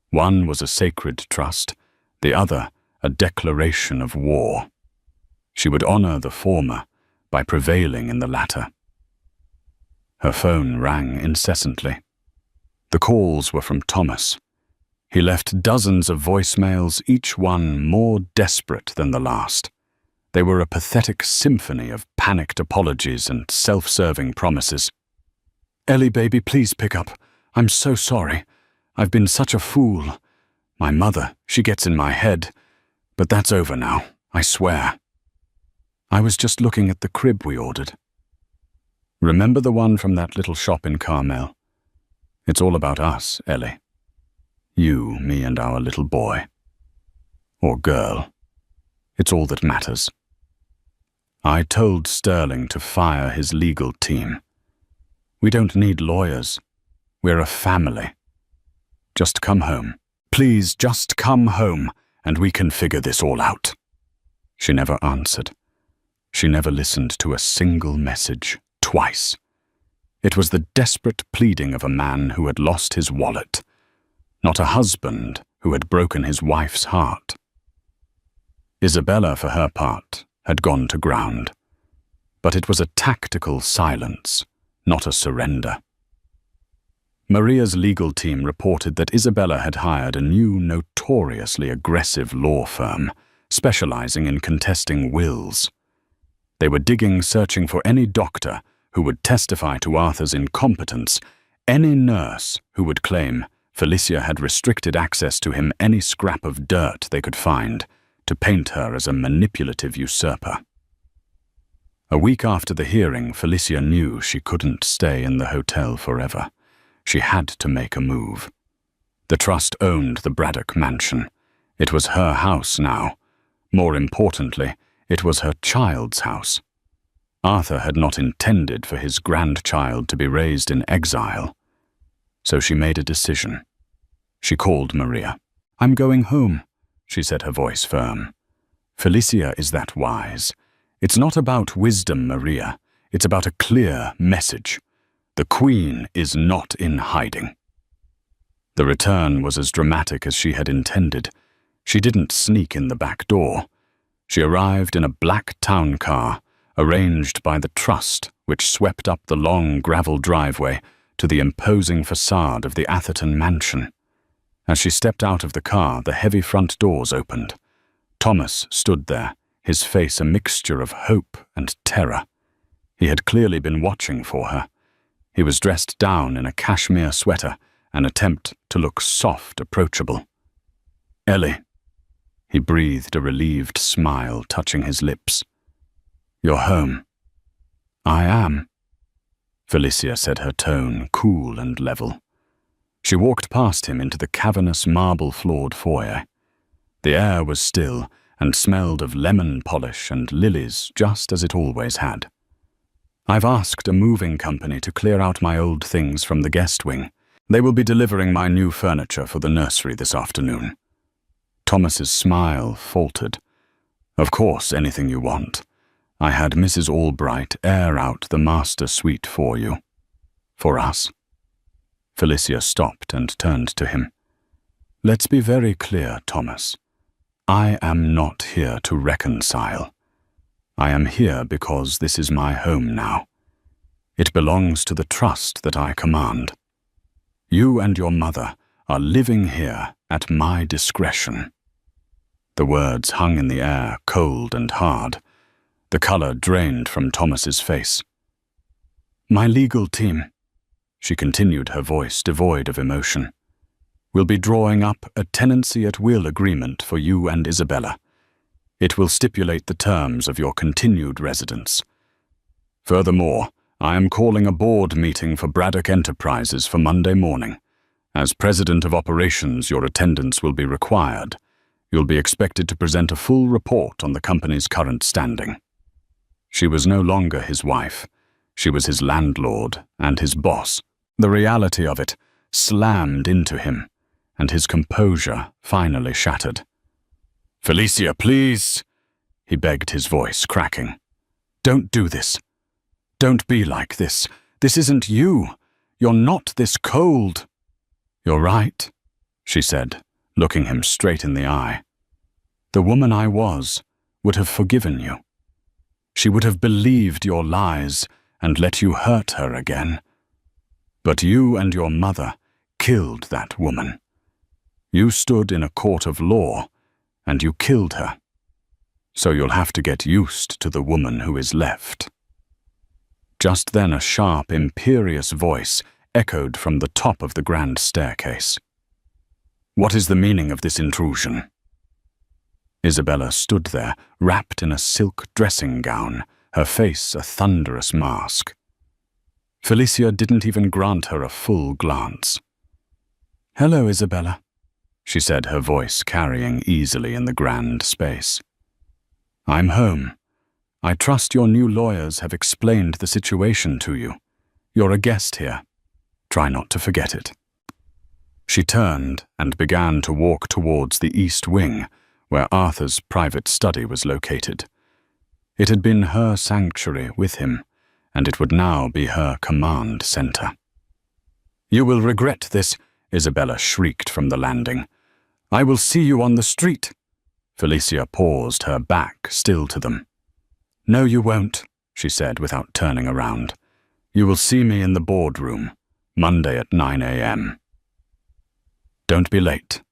One was a sacred trust, the other a declaration of war. She would honor the former by prevailing in the latter. Her phone rang incessantly. The calls were from Thomas. He left dozens of voicemails, each one more desperate than the last. They were a pathetic symphony of panicked apologies and self-serving promises. "Ellie, baby, please pick up. I'm so sorry. I've been such a fool. My mother, she gets in my head. But that's over now, I swear. I was just looking at the crib we ordered. Remember the one from that little shop in Carmel? It's all about us, Ellie. You, me, and our little boy. Or girl. It's all that matters. I told Sterling to fire his legal team. We don't need lawyers. We're a family. Just come home. Please, just come home, and we can figure this all out." She never answered. She never listened to a single message, twice. It was the desperate pleading of a man who had lost his wallet, not a husband who had broken his wife's heart. Isabella, for her part, had gone to ground. But it was a tactical silence, not a surrender. Maria's legal team reported that Isabella had hired a new, notoriously aggressive law firm, specializing in contesting wills. They were digging, searching for any doctor who would testify to Arthur's incompetence, any nurse who would claim Felicia had restricted access to him, any scrap of dirt they could find, to paint her as a manipulative usurper. A week after the hearing, Felicia knew she couldn't stay in the hotel forever. She had to make a move. The trust owned the Braddock mansion. It was her house now. More importantly, it was her child's house. Arthur had not intended for his grandchild to be raised in exile. So she made a decision. She called Maria. "I'm going home," she said, her voice firm. "Felicia is that wise. It's not about wisdom, Maria. It's about a clear message. The Queen is not in hiding." The return was as dramatic as she had intended. She didn't sneak in the back door. She arrived in a black town car, arranged by the trust which swept up the long gravel driveway to the imposing facade of the Atherton mansion. As she stepped out of the car, the heavy front doors opened. Thomas stood there, his face a mixture of hope and terror. He had clearly been watching for her. He was dressed down in a cashmere sweater, an attempt to look soft, approachable. "Ellie." He breathed a relieved smile, touching his lips. "You're home." "I am," Felicia said, her tone cool and level. She walked past him into the cavernous marble-floored foyer. The air was still and smelled of lemon polish and lilies, just as it always had. "I've asked a moving company to clear out my old things from the guest wing. They will be delivering my new furniture for the nursery this afternoon." Thomas's smile faltered. "Of course, anything you want. I had Mrs. Albright air out the master suite for you. For us." Felicia stopped and turned to him. "Let's be very clear, Thomas. I am not here to reconcile. I am here because this is my home now. It belongs to the trust that I command. You and your mother are living here at my discretion." The words hung in the air, cold and hard. The color drained from Thomas's face. "My legal team," she continued, her voice devoid of emotion, "will be drawing up a tenancy-at-will agreement for you and Isabella. It will stipulate the terms of your continued residence. Furthermore, I am calling a board meeting for Braddock Enterprises for Monday morning, As president of operations, your attendance will be required. You'll be expected to present a full report on the company's current standing. She was no longer his wife. She was his landlord and his boss. The reality of it slammed into him, and his composure finally shattered. "Felicia, please," he begged, his voice cracking. "Don't do this. Don't be like this. This isn't you. You're not this cold." "You're right," she said, looking him straight in the eye. "The woman I was would have forgiven you. She would have believed your lies and let you hurt her again. But you and your mother killed that woman. You stood in a court of law, and you killed her. So you'll have to get used to the woman who is left." Just then a sharp, imperious voice echoed from the top of the grand staircase. "What is the meaning of this intrusion?" Isabella stood there, wrapped in a silk dressing gown, her face a thunderous mask. Felicia didn't even grant her a full glance. "Hello, Isabella," she said, her voice carrying easily in the grand space. "I'm home. I trust your new lawyers have explained the situation to you. You're a guest here. Try not to forget it." She turned and began to walk towards the east wing, where Arthur's private study was located. It had been her sanctuary with him, and it would now be her command center. "You will regret this," Isabella shrieked from the landing. "I will see you on the street." Felicia paused, her back still to them. "No, you won't," she said without turning around. "You will see me in the boardroom, Monday at 9 a.m. Don't be late."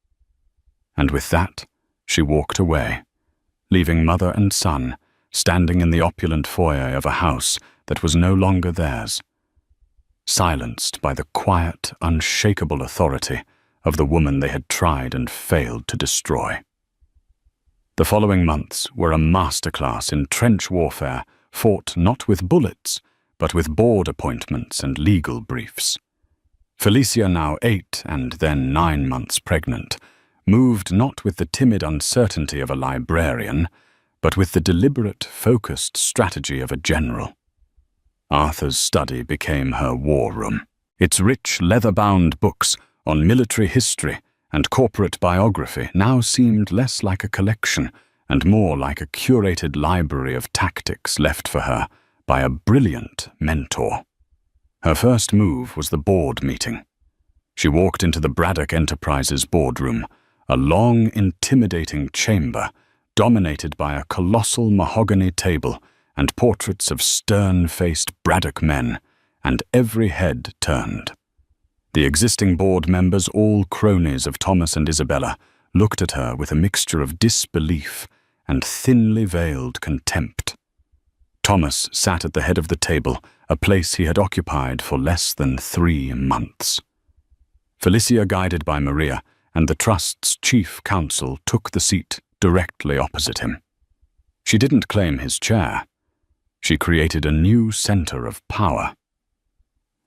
And with that, she walked away, leaving mother and son standing in the opulent foyer of a house that was no longer theirs, silenced by the quiet, unshakable authority of the woman they had tried and failed to destroy. The following months were a masterclass in trench warfare fought not with bullets, but with board appointments and legal briefs. Felicia, now 8 and then 9 months pregnant, moved not with the timid uncertainty of a librarian, but with the deliberate, focused strategy of a general. Arthur's study became her war room. Its rich, leather-bound books on military history and corporate biography now seemed less like a collection and more like a curated library of tactics left for her by a brilliant mentor. Her first move was the board meeting. She walked into the Braddock Enterprises boardroom, a long, intimidating chamber dominated by a colossal mahogany table and portraits of stern-faced Braddock men, and every head turned. The existing board members, all cronies of Thomas and Isabella, looked at her with a mixture of disbelief and thinly veiled contempt. Thomas sat at the head of the table, a place he had occupied for less than 3 months. Felicia, guided by Maria, and the Trust's chief counsel, took the seat directly opposite him. She didn't claim his chair. She created a new center of power.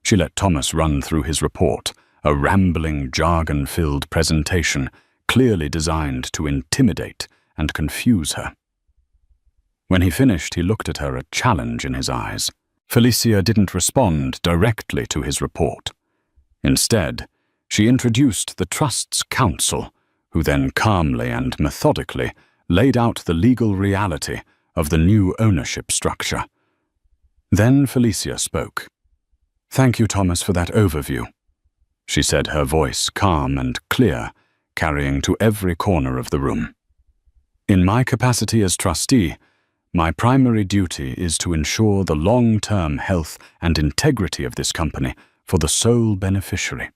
She let Thomas run through his report, a rambling, jargon-filled presentation clearly designed to intimidate and confuse her. When he finished, he looked at her, a challenge in his eyes. Felicia didn't respond directly to his report. Instead, she introduced the Trust's counsel, who then calmly and methodically laid out the legal reality of the new ownership structure. Then Felicia spoke. "Thank you, Thomas, for that overview," she said, her voice calm and clear, carrying to every corner of the room. "In my capacity as trustee, my primary duty is to ensure the long-term health and integrity of this company for the sole beneficiary.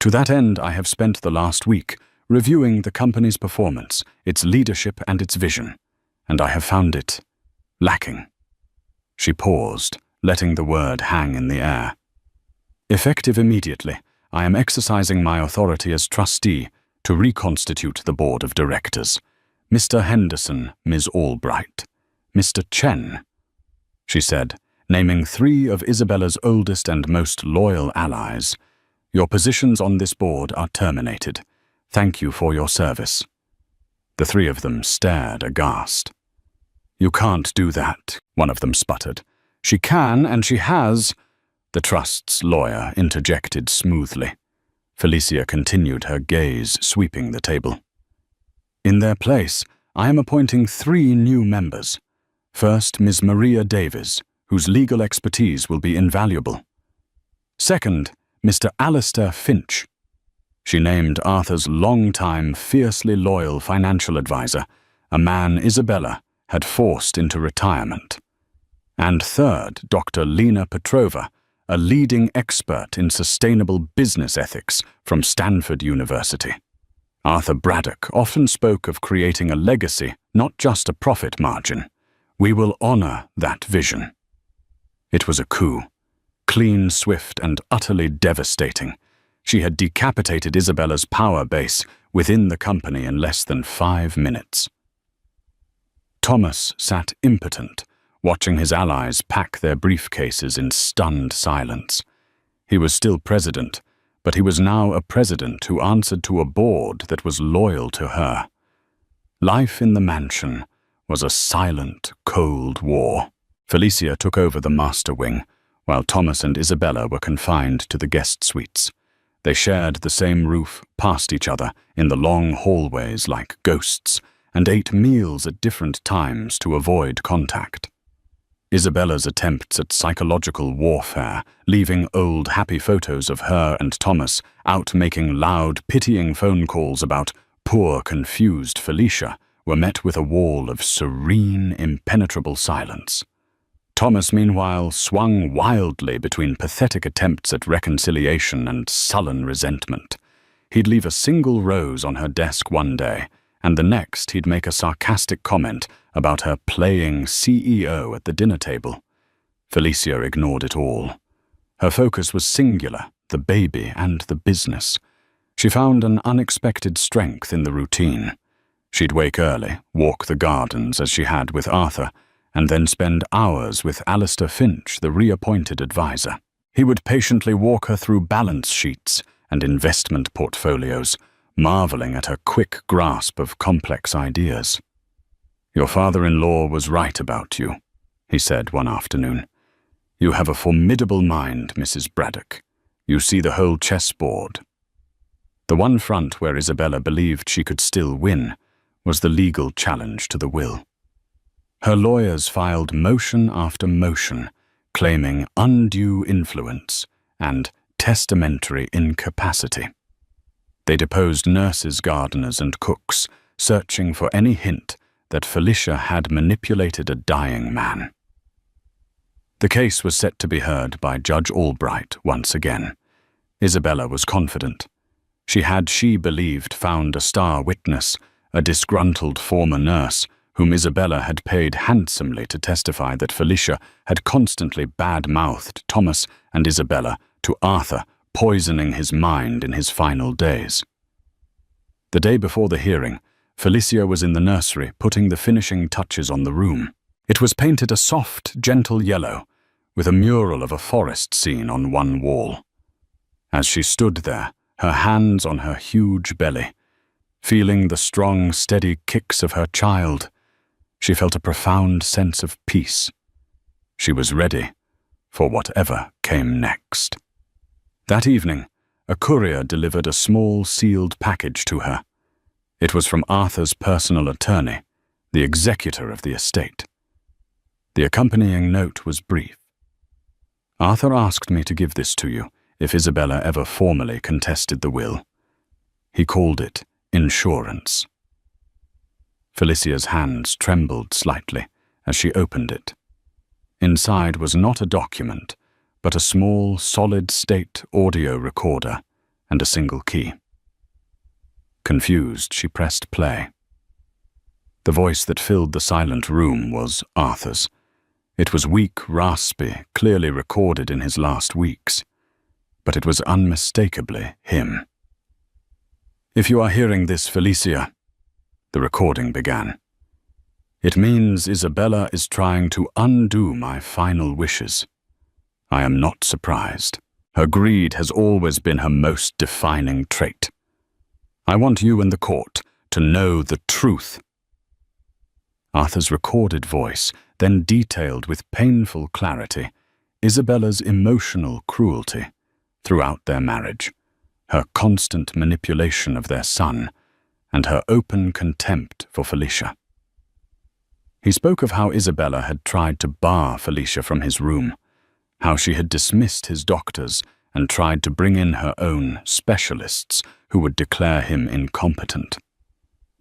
To that end, I have spent the last week reviewing the company's performance, its leadership and its vision, and I have found it lacking." She paused, letting the word hang in the air. "Effective immediately, I am exercising my authority as trustee to reconstitute the board of directors. Mr. Henderson, Ms. Albright, Mr. Chen," she said, naming 3 of Isabella's oldest and most loyal allies. Your positions on this board are terminated. Thank you for your service." The three of them stared aghast. "You can't do that," one of them sputtered. "She can, and she has," the trust's lawyer interjected smoothly. Felicia continued, her gaze sweeping the table. "In their place, I am appointing 3 new members. First, Ms. Maria Davies, whose legal expertise will be invaluable. Second, Mr. Alistair Finch." She named Arthur's longtime, fiercely loyal financial advisor, a man Isabella had forced into retirement. And third, Dr. Lena Petrova, a leading expert in sustainable business ethics from Stanford University. Arthur Braddock often spoke of creating a legacy, not just a profit margin. We will honor that vision. It was a coup. Clean, swift, and utterly devastating. She had decapitated Isabella's power base within the company in less than 5 minutes. Thomas sat impotent, watching his allies pack their briefcases in stunned silence. He was still president, but he was now a president who answered to a board that was loyal to her. Life in the mansion was a silent, cold war. Felicia took over the master wing, while Thomas and Isabella were confined to the guest suites. They shared the same roof, passed each other in the long hallways like ghosts, and ate meals at different times to avoid contact. Isabella's attempts at psychological warfare, leaving old happy photos of her and Thomas out making loud, pitying phone calls about poor, confused Felicia, were met with a wall of serene, impenetrable silence. Thomas, meanwhile, swung wildly between pathetic attempts at reconciliation and sullen resentment. He'd leave a single rose on her desk one day, and the next he'd make a sarcastic comment about her playing CEO at the dinner table. Felicia ignored it all. Her focus was singular, the baby and the business. She found an unexpected strength in the routine. She'd wake early, walk the gardens as she had with Arthur, and then spend hours with Alistair Finch, the reappointed advisor. He would patiently walk her through balance sheets and investment portfolios, marveling at her quick grasp of complex ideas. "Your father-in-law was right about you," he said one afternoon. "You have a formidable mind, Mrs. Braddock. You see the whole chessboard." The one front where Isabella believed she could still win was the legal challenge to the will. Her lawyers filed motion after motion, claiming undue influence and testamentary incapacity. They deposed nurses, gardeners, and cooks, searching for any hint that Felicia had manipulated a dying man. The case was set to be heard by Judge Albright once again. Isabella was confident. She believed, found a star witness, a disgruntled former nurse, whom Isabella had paid handsomely to testify that Felicia had constantly bad-mouthed Thomas and Isabella to Arthur, poisoning his mind in his final days. The day before the hearing, Felicia was in the nursery putting the finishing touches on the room. It was painted a soft, gentle yellow, with a mural of a forest scene on one wall. As she stood there, her hands on her huge belly, feeling the strong, steady kicks of her child, she felt a profound sense of peace. She was ready for whatever came next. That evening, a courier delivered a small sealed package to her. It was from Arthur's personal attorney, the executor of the estate. The accompanying note was brief. "Arthur asked me to give this to you if Isabella ever formally contested the will. He called it insurance." Felicia's hands trembled slightly as she opened it. Inside was not a document, but a small, solid-state audio recorder and a single key. Confused, she pressed play. The voice that filled the silent room was Arthur's. It was weak, raspy, clearly recorded in his last weeks, but it was unmistakably him. "If you are hearing this, Felicia," the recording began, "it means Isabella is trying to undo my final wishes. I am not surprised." Her greed has always been her most defining trait. I want you and the court to know the truth." Arthur's recorded voice then detailed with painful clarity Isabella's emotional cruelty throughout their marriage, her constant manipulation of their son, and her open contempt for Felicia. He spoke of how Isabella had tried to bar Felicia from his room, how she had dismissed his doctors and tried to bring in her own specialists who would declare him incompetent.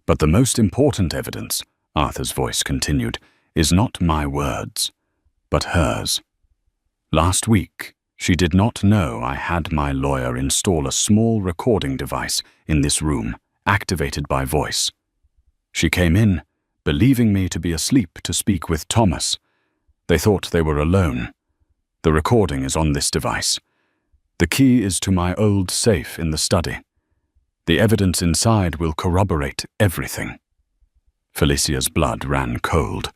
"But the most important evidence," Arthur's voice continued, "is not my words, but hers. Last week, she did not know I had my lawyer install a small recording device in this room, activated by voice. She came in, believing me to be asleep to speak with Thomas. They thought they were alone. The recording is on this device. The key is to my old safe in the study. The evidence inside will corroborate everything." Felicia's blood ran cold.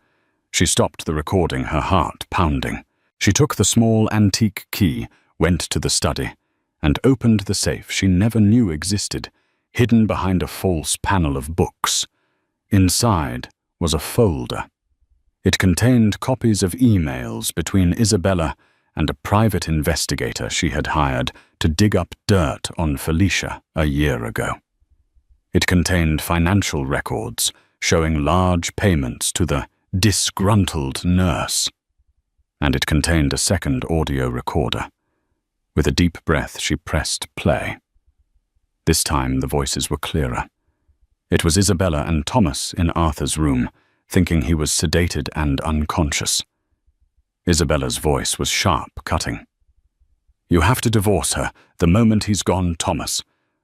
She stopped the recording, her heart pounding. She took the small antique key, went to the study, and opened the safe she never knew existed, hidden behind a false panel of books. Inside was a folder. It contained copies of emails between Isabella and a private investigator she had hired to dig up dirt on Felicia a year ago. It contained financial records showing large payments to the disgruntled nurse. And it contained a second audio recorder. With a deep breath, she pressed play. This time the voices were clearer. It was Isabella and Thomas in Arthur's room, thinking he was sedated and unconscious. Isabella's voice was sharp, cutting. "You have to divorce her the moment he's gone, Thomas.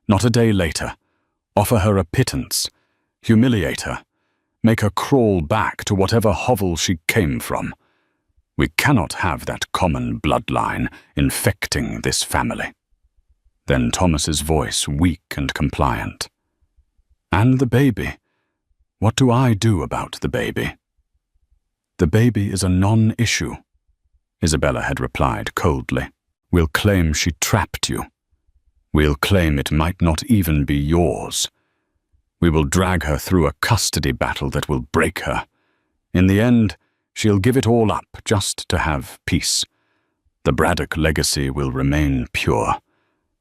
Not a day later. Offer her a pittance. Humiliate her. Make her crawl back to whatever hovel she came from. We cannot have that common bloodline infecting this family." Then Thomas's voice, weak and compliant. "And the baby? What do I do about the baby?" "The baby is a non-issue," Isabella had replied coldly. "We'll claim she trapped you. We'll claim it might not even be yours. We will drag her through a custody battle that will break her. In the end, she'll give it all up just to have peace. The Braddock legacy will remain pure.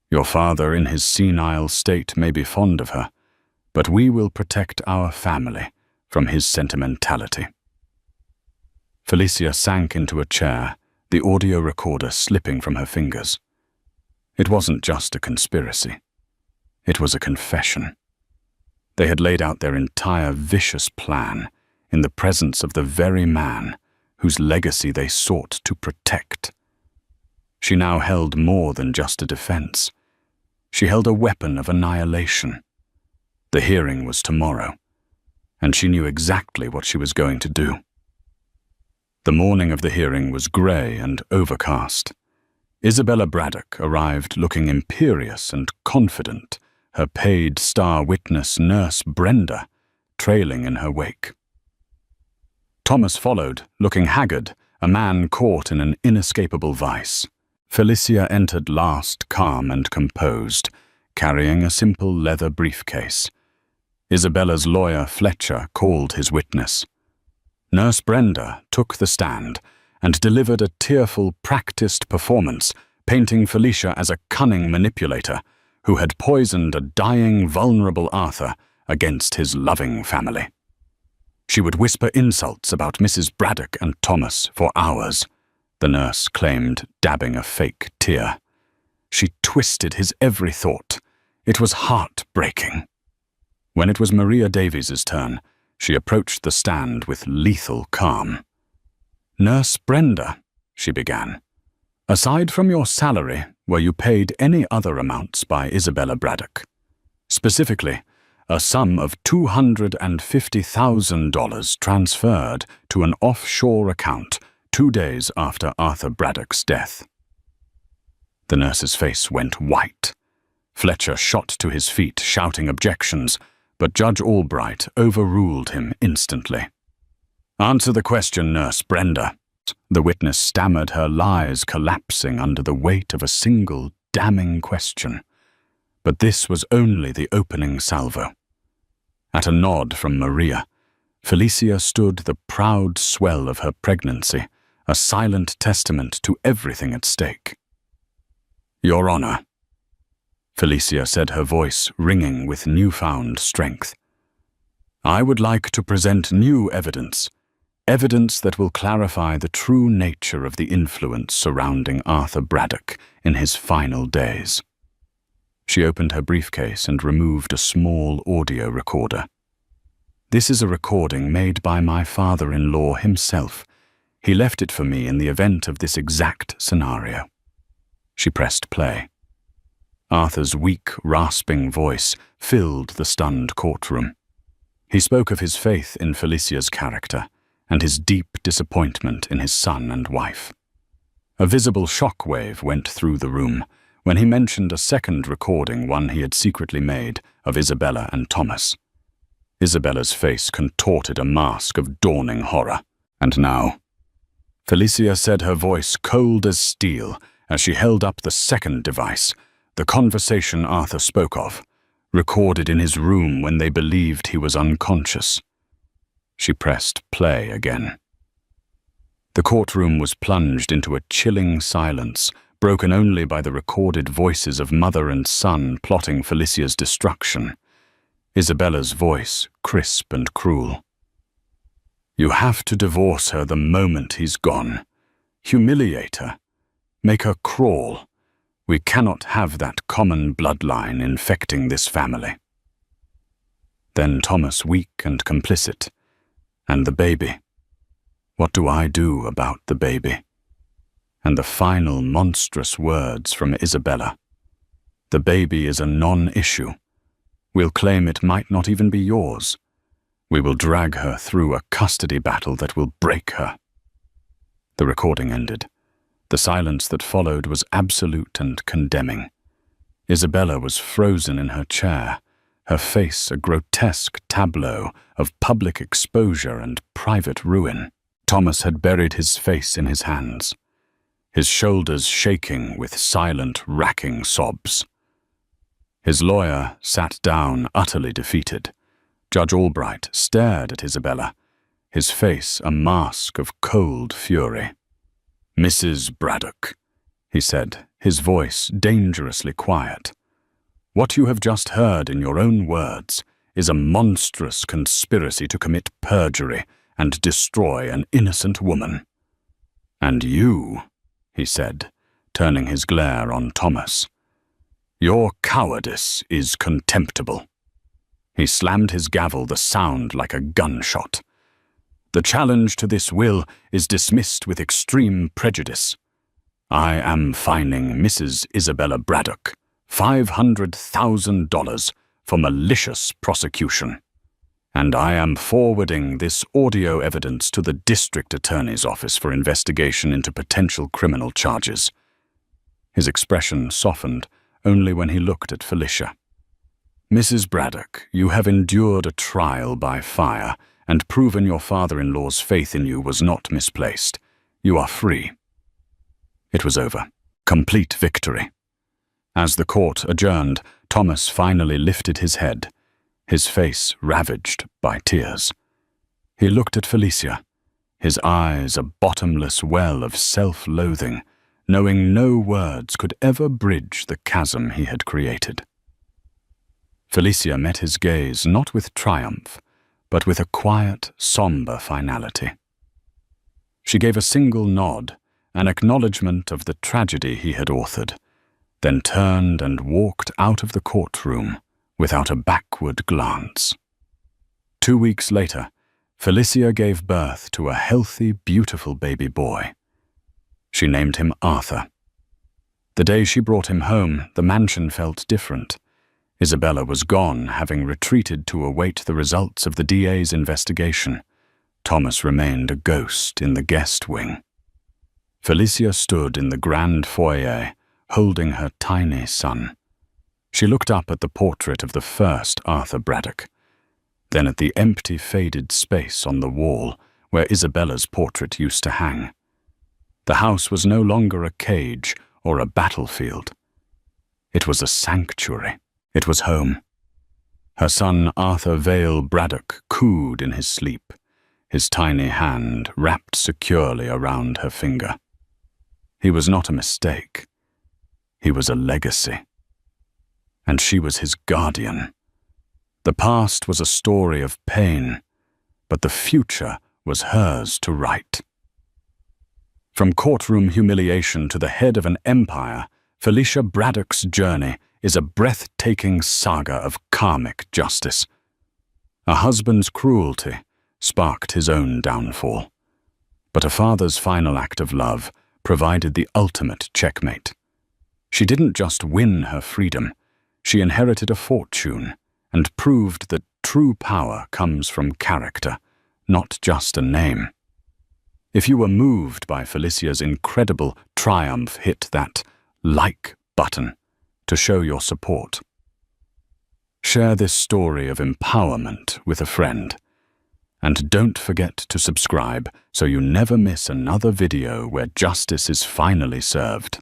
Your father in his senile state may be fond of her, but we will protect our family from his sentimentality." Felicia sank into a chair, the audio recorder slipping from her fingers. It wasn't just a conspiracy. It was a confession. They had laid out their entire vicious plan in the presence of the very man whose legacy they sought to protect. She now held more than just a defense. She held a weapon of annihilation. The hearing was tomorrow, and she knew exactly what she was going to do. The morning of the hearing was grey and overcast. Isabella Braddock arrived looking imperious and confident, her paid star witness, Nurse Brenda, trailing in her wake. Thomas followed, looking haggard, a man caught in an inescapable vice. Felicia entered last, calm and composed, carrying a simple leather briefcase. Isabella's lawyer, Fletcher, called his witness. Nurse Brenda took the stand and delivered a tearful, practiced performance, painting Felicia as a cunning manipulator who had poisoned a dying, vulnerable Arthur against his loving family. She would whisper insults about Mrs. Braddock and Thomas for hours, the nurse claimed, dabbing a fake tear. She twisted his every thought. It was heartbreaking. When it was Maria Davies's turn, she approached the stand with lethal calm. "Nurse Brenda," she began, "aside from your salary, were you paid any other amounts by Isabella Braddock? Specifically, a sum of $250,000 transferred to an offshore account 2 days after Arthur Braddock's death." The nurse's face went white. Fletcher shot to his feet, shouting objections, but Judge Albright overruled him instantly. "Answer the question, Nurse Brenda," The witness stammered, her lies collapsing under the weight of a single damning question. But this was only the opening salvo. At a nod from Maria, Felicia stood the proud swell of her pregnancy, a silent testament to everything at stake. "Your Honor," Felicia said, her voice ringing with newfound strength, "I would like to present new evidence that will clarify the true nature of the influence surrounding Arthur Braddock in his final days." She opened her briefcase and removed a small audio recorder. "This is a recording made by my father-in-law himself. He left it for me in the event of this exact scenario." She pressed play. Arthur's weak, rasping voice filled the stunned courtroom. He spoke of his faith in Felicia's character and his deep disappointment in his son and wife. A visible shockwave went through the room when he mentioned a second recording, one he had secretly made, of Isabella and Thomas. Isabella's face contorted a mask of dawning horror. "And now," Felicia said, her voice cold as steel, as she held up the second device, the conversation Arthur spoke of, recorded in his room when they believed he was unconscious. She pressed play again. The courtroom was plunged into a chilling silence, broken only by the recorded voices of mother and son plotting Felicia's destruction. Isabella's voice, crisp and cruel. "You have to divorce her the moment he's gone. Humiliate her. Make her crawl. We cannot have that common bloodline infecting this family." Then Thomas, weak and complicit. "And the baby? What do I do about the baby?" And the final monstrous words from Isabella. "The baby is a non-issue. We'll claim it might not even be yours. We will drag her through a custody battle that will break her." The recording ended. The silence that followed was absolute and condemning. Isabella was frozen in her chair, her face a grotesque tableau of public exposure and private ruin. Thomas had buried his face in his hands, his shoulders shaking with silent, racking sobs. His lawyer sat down, utterly defeated. Judge Albright stared at Isabella, his face a mask of cold fury. "Mrs. Braddock," he said, his voice dangerously quiet, "what you have just heard in your own words is a monstrous conspiracy to commit perjury and destroy an innocent woman. And you," he said, turning his glare on Thomas, "your cowardice is contemptible." He slammed his gavel, the sound like a gunshot. "The challenge to this will is dismissed with extreme prejudice. I am fining Mrs. Isabella Braddock $500,000 for malicious prosecution. And I am forwarding this audio evidence to the district attorney's office for investigation into potential criminal charges." His expression softened only when he looked at Felicia. "Mrs. Braddock, you have endured a trial by fire and proven your father-in-law's faith in you was not misplaced. You are free." It was over. Complete victory. As the court adjourned, Thomas finally lifted his head, his face ravaged by tears. He looked at Felicia, his eyes a bottomless well of self-loathing, knowing no words could ever bridge the chasm he had created. Felicia met his gaze not with triumph, but with a quiet, somber finality. She gave a single nod, an acknowledgement of the tragedy he had authored, then turned and walked out of the courtroom without a backward glance. 2 weeks later, Felicia gave birth to a healthy, beautiful baby boy. She named him Arthur. The day she brought him home, the mansion felt different. Isabella was gone, having retreated to await the results of the DA's investigation. Thomas remained a ghost in the guest wing. Felicia stood in the grand foyer, holding her tiny son. She looked up at the portrait of the first Arthur Braddock, then at the empty, faded space on the wall where Isabella's portrait used to hang. The house was no longer a cage or a battlefield. It was a sanctuary. It was home. Her son Arthur Vale Braddock cooed in his sleep, his tiny hand wrapped securely around her finger. He was not a mistake. He was a legacy. And she was his guardian. The past was a story of pain, but the future was hers to write. From courtroom humiliation to the head of an empire, Felicia Braddock's journey is a breathtaking saga of karmic justice. A husband's cruelty sparked his own downfall, but a father's final act of love provided the ultimate checkmate. She didn't just win her freedom, she inherited a fortune and proved that true power comes from character, not just a name. If you were moved by Felicia's incredible triumph, hit that like button to show your support. Share this story of empowerment with a friend. And don't forget to subscribe so you never miss another video where justice is finally served.